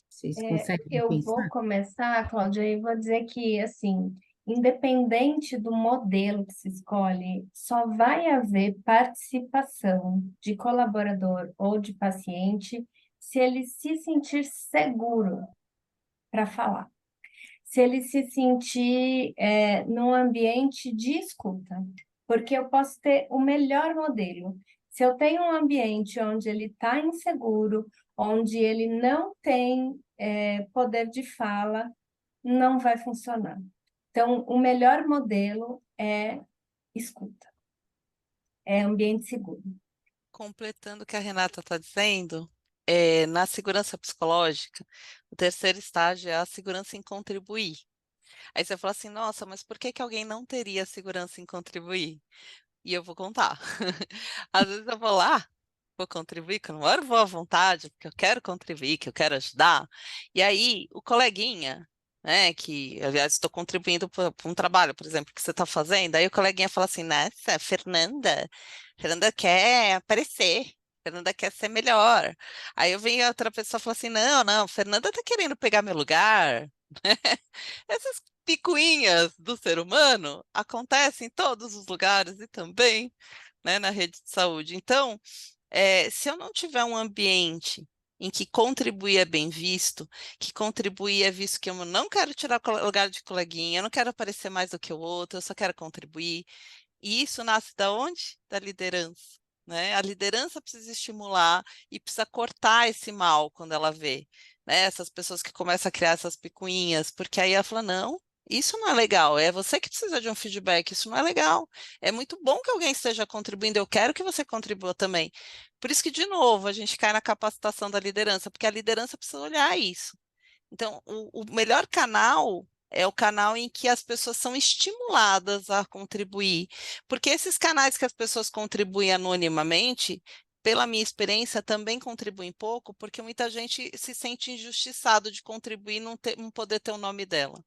Vocês conseguem Eu vou pensar? começar, Cláudia, e vou dizer que, assim, independente do modelo que se escolhe, só vai haver participação de colaborador ou de paciente se ele se sentir seguro para falar, se ele se sentir num ambiente de escuta, porque eu posso ter o melhor modelo. Se eu tenho um ambiente onde ele está inseguro, onde ele não tem poder de fala, não vai funcionar. Então, o melhor modelo é escuta, é ambiente seguro. Completando o que a Renata está dizendo, na segurança psicológica, o terceiro estágio é a segurança em contribuir. Aí você fala assim, nossa, mas por que que alguém não teria segurança em contribuir? E eu vou contar. Às vezes eu vou lá, vou contribuir, que eu não vou à vontade, porque eu quero contribuir, que eu quero ajudar. E aí, o coleguinha, né, que, aliás, estou contribuindo para um trabalho, por exemplo, que você está fazendo, aí o coleguinha fala assim, nossa, Fernanda quer aparecer. Fernanda quer ser melhor. Aí eu venho outra pessoa e fala assim: não, não, Fernanda está querendo pegar meu lugar. Essas picuinhas do ser humano acontecem em todos os lugares e também, né, na rede de saúde. Então, se eu não tiver um ambiente em que contribuir é bem visto, que contribuir é visto que eu não quero tirar o lugar de coleguinha, eu não quero aparecer mais do que o outro, eu só quero contribuir. E isso nasce da onde? Da liderança. Né? A liderança precisa estimular e precisa cortar esse mal quando ela vê, né? Essas pessoas que começam a criar essas picuinhas, porque aí ela fala, não, isso não é legal, é você que precisa de um feedback, isso não é legal. É muito bom que alguém esteja contribuindo, eu quero que você contribua também. Por isso que, de novo, a gente cai na capacitação da liderança, porque a liderança precisa olhar isso. Então, o melhor canal é o canal em que as pessoas são estimuladas a contribuir, porque esses canais que as pessoas contribuem anonimamente, pela minha experiência, também contribuem pouco, porque muita gente se sente injustiçado de contribuir e não poder ter o nome dela,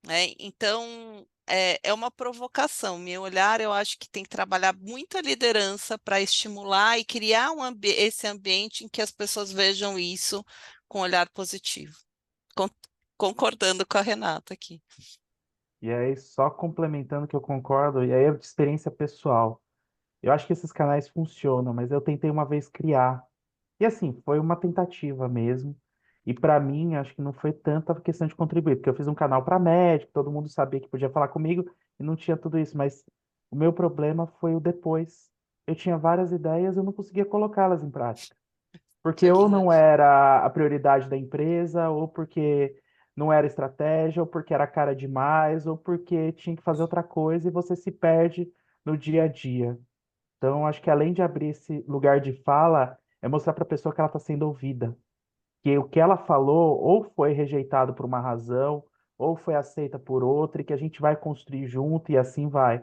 né? Então, é uma provocação. Meu olhar, eu acho que tem que trabalhar muito a liderança para estimular e criar esse ambiente em que as pessoas vejam isso com um olhar positivo. Con- Concordando com a Renata aqui. E aí, só complementando que eu concordo, e aí é de experiência pessoal. Eu acho que esses canais funcionam, mas eu tentei uma vez criar. E assim, foi uma tentativa mesmo. E para mim, acho que não foi tanta questão de contribuir, porque eu fiz um canal para médico, todo mundo sabia que podia falar comigo e não tinha tudo isso. Mas o meu problema foi o depois. Eu tinha várias ideias, eu não conseguia colocá-las em prática. Porque ou não Verdade. era a prioridade da empresa, ou porque não era estratégia, ou porque era cara demais, ou porque tinha que fazer outra coisa e você se perde no dia a dia. Então, acho que além de abrir esse lugar de fala, é mostrar para a pessoa que ela está sendo ouvida, que o que ela falou ou foi rejeitado por uma razão, ou foi aceita por outra, e que a gente vai construir junto e assim vai.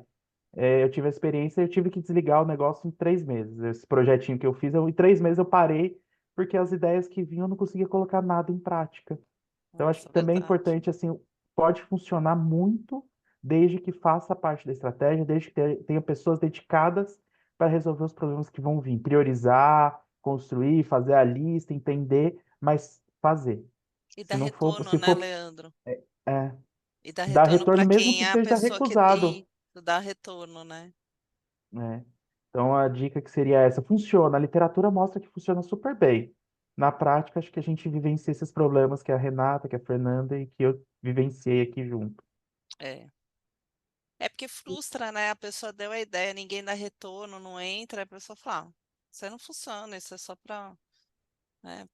Eu tive a experiência, eu tive que desligar o negócio em 3 meses. Esse projetinho que eu fiz, em 3 meses eu parei, porque as ideias que vinham eu não conseguia colocar nada em prática. Então, acho que Nossa, também é verdade. importante, assim, pode funcionar muito desde que faça parte da estratégia, desde que tenha pessoas dedicadas para resolver os problemas que vão vir. Priorizar, construir, fazer a lista, entender, mas fazer. E Se dá não for, retorno, se né, for, Leandro? é, E dá dar retorno retorno para mesmo quem que é a seja pessoa que recusado. isso, dá retorno, né? Né? Então, a dica que seria essa, funciona. A literatura mostra que funciona super bem. Na prática, acho que a gente vivencia esses problemas que a Renata, que a Fernanda e que eu vivenciei aqui junto. É. É porque frustra, né? A pessoa deu a ideia, ninguém dá retorno, não entra, a pessoa fala, isso aí não funciona, isso é só para, né,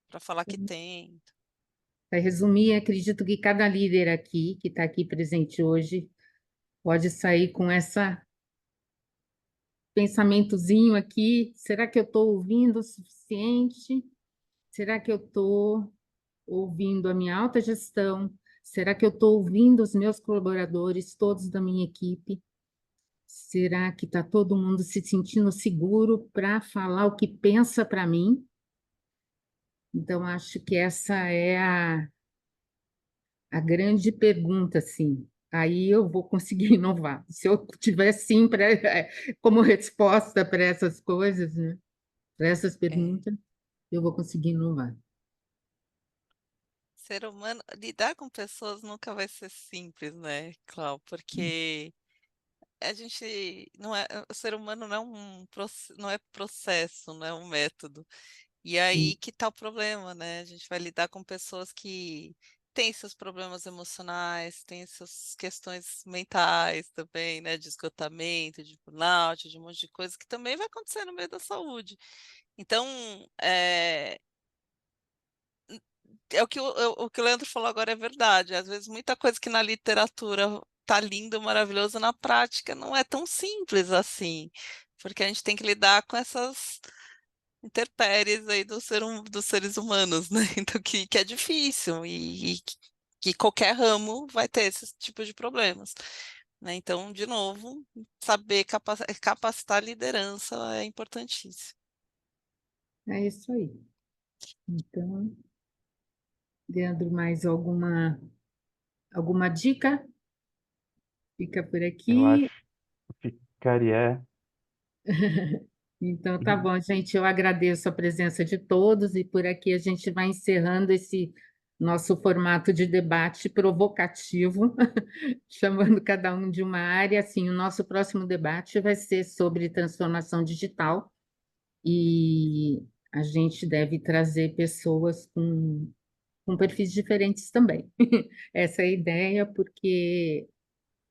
para falar que tem. Para resumir, acredito que cada líder aqui, que está aqui presente hoje, pode sair com essa pensamentozinho aqui. Será que eu estou ouvindo o suficiente? Será que eu estou ouvindo a minha alta gestão? Será que eu estou ouvindo os meus colaboradores, todos da minha equipe? Será que está todo mundo se sentindo seguro para falar o que pensa para mim? Então, acho que essa é a grande pergunta, assim. Aí eu vou conseguir inovar. Se eu tiver sim como resposta para essas coisas, né? Para essas É. perguntas, eu vou conseguir inovar. Ser humano, lidar com pessoas nunca vai ser simples, né, Clau? Porque a gente não é, o ser humano não é não é processo, não é um método. E aí Sim, que tá o problema, né? A gente vai lidar com pessoas que têm seus problemas emocionais, têm suas questões mentais também, né? De esgotamento, de burnout, de um monte de coisa que também vai acontecer no meio da saúde. Então, é o que o Leandro falou agora é verdade. Às vezes, muita coisa que na literatura tá lindo, maravilhoso, na prática não é tão simples assim. Porque a gente tem que lidar com essas intempéries aí dos seres humanos, né? Então, que é difícil e que qualquer ramo vai ter esse tipo de problemas, né? Então, de novo, saber capacitar a liderança é importantíssimo. é isso aí. Então, Leandro, mais alguma dica? Fica por Eu aqui. acho que ficaria. Então, tá bom, gente. Eu agradeço a presença de todos e por aqui a gente vai encerrando esse nosso formato de debate provocativo, chamando cada um de uma área. Assim, o nosso próximo debate vai ser sobre transformação digital e a gente deve trazer pessoas com perfis diferentes também. Essa é a ideia, porque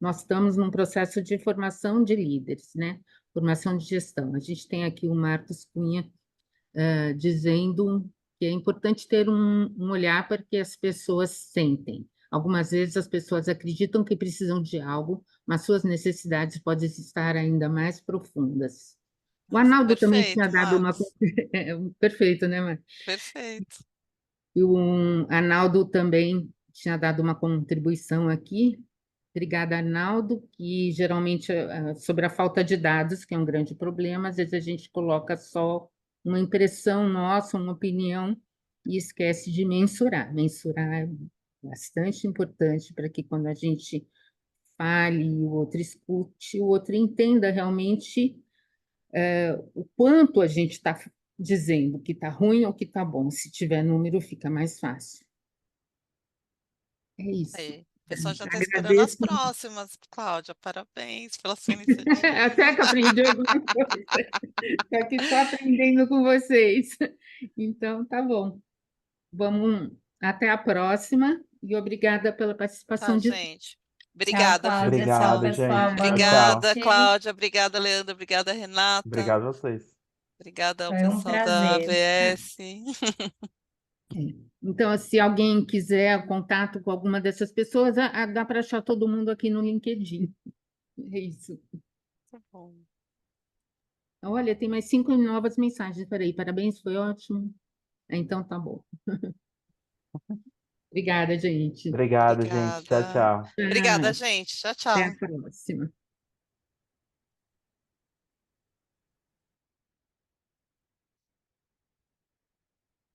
nós estamos num processo de formação de líderes, né? Formação de gestão. A gente tem aqui o Marcos Cunha dizendo que é importante ter um olhar para que as pessoas sentem. Algumas vezes as pessoas acreditam que precisam de algo, mas suas necessidades podem estar ainda mais profundas. O Nossa, Arnaldo também tinha perfeito, dado uma. Marcos. Perfeito, né, Mar? Perfeito. E o Arnaldo também tinha dado uma contribuição aqui. Obrigada, Arnaldo, que geralmente sobre a falta de dados, que é um grande problema, às vezes a gente coloca só uma impressão nossa, uma opinião, e esquece de mensurar. Mensurar é bastante importante para que quando a gente fale, o outro escute, o outro entenda realmente o quanto a gente está dizendo que está ruim ou que está bom. Se tiver número, fica mais fácil. É isso. Aí, o pessoal já está esperando as Agradeço. próximas, Cláudia. Parabéns pela sua iniciativa. Até que aprendi alguma coisa. Estou aqui só aprendendo com vocês. Então, tá bom. Vamos até a próxima e obrigada pela Tá, participação de todos. gente. Tchau, Obrigada, viu, Cláudia. Tchau, pessoal? Obrigado, pessoal. gente. Boa Tchau, tchau. Obrigada, noite. Cláudia. Obrigada, Leandro. Obrigada, Renata. Obrigado a vocês. Obrigada ao Foi um pessoal da prazer. AVS. É. Então, se alguém quiser contato com alguma dessas pessoas, dá para achar todo mundo aqui no LinkedIn. É isso. Tá bom. Olha, tem mais 5 novas mensagens. Peraí, parabéns, foi ótimo. Então, tá bom. Obrigada, gente. Obrigado, gente. Tchau, Obrigada. tchau. Obrigada, Tchau. gente. Tchau, Até tchau. a próxima.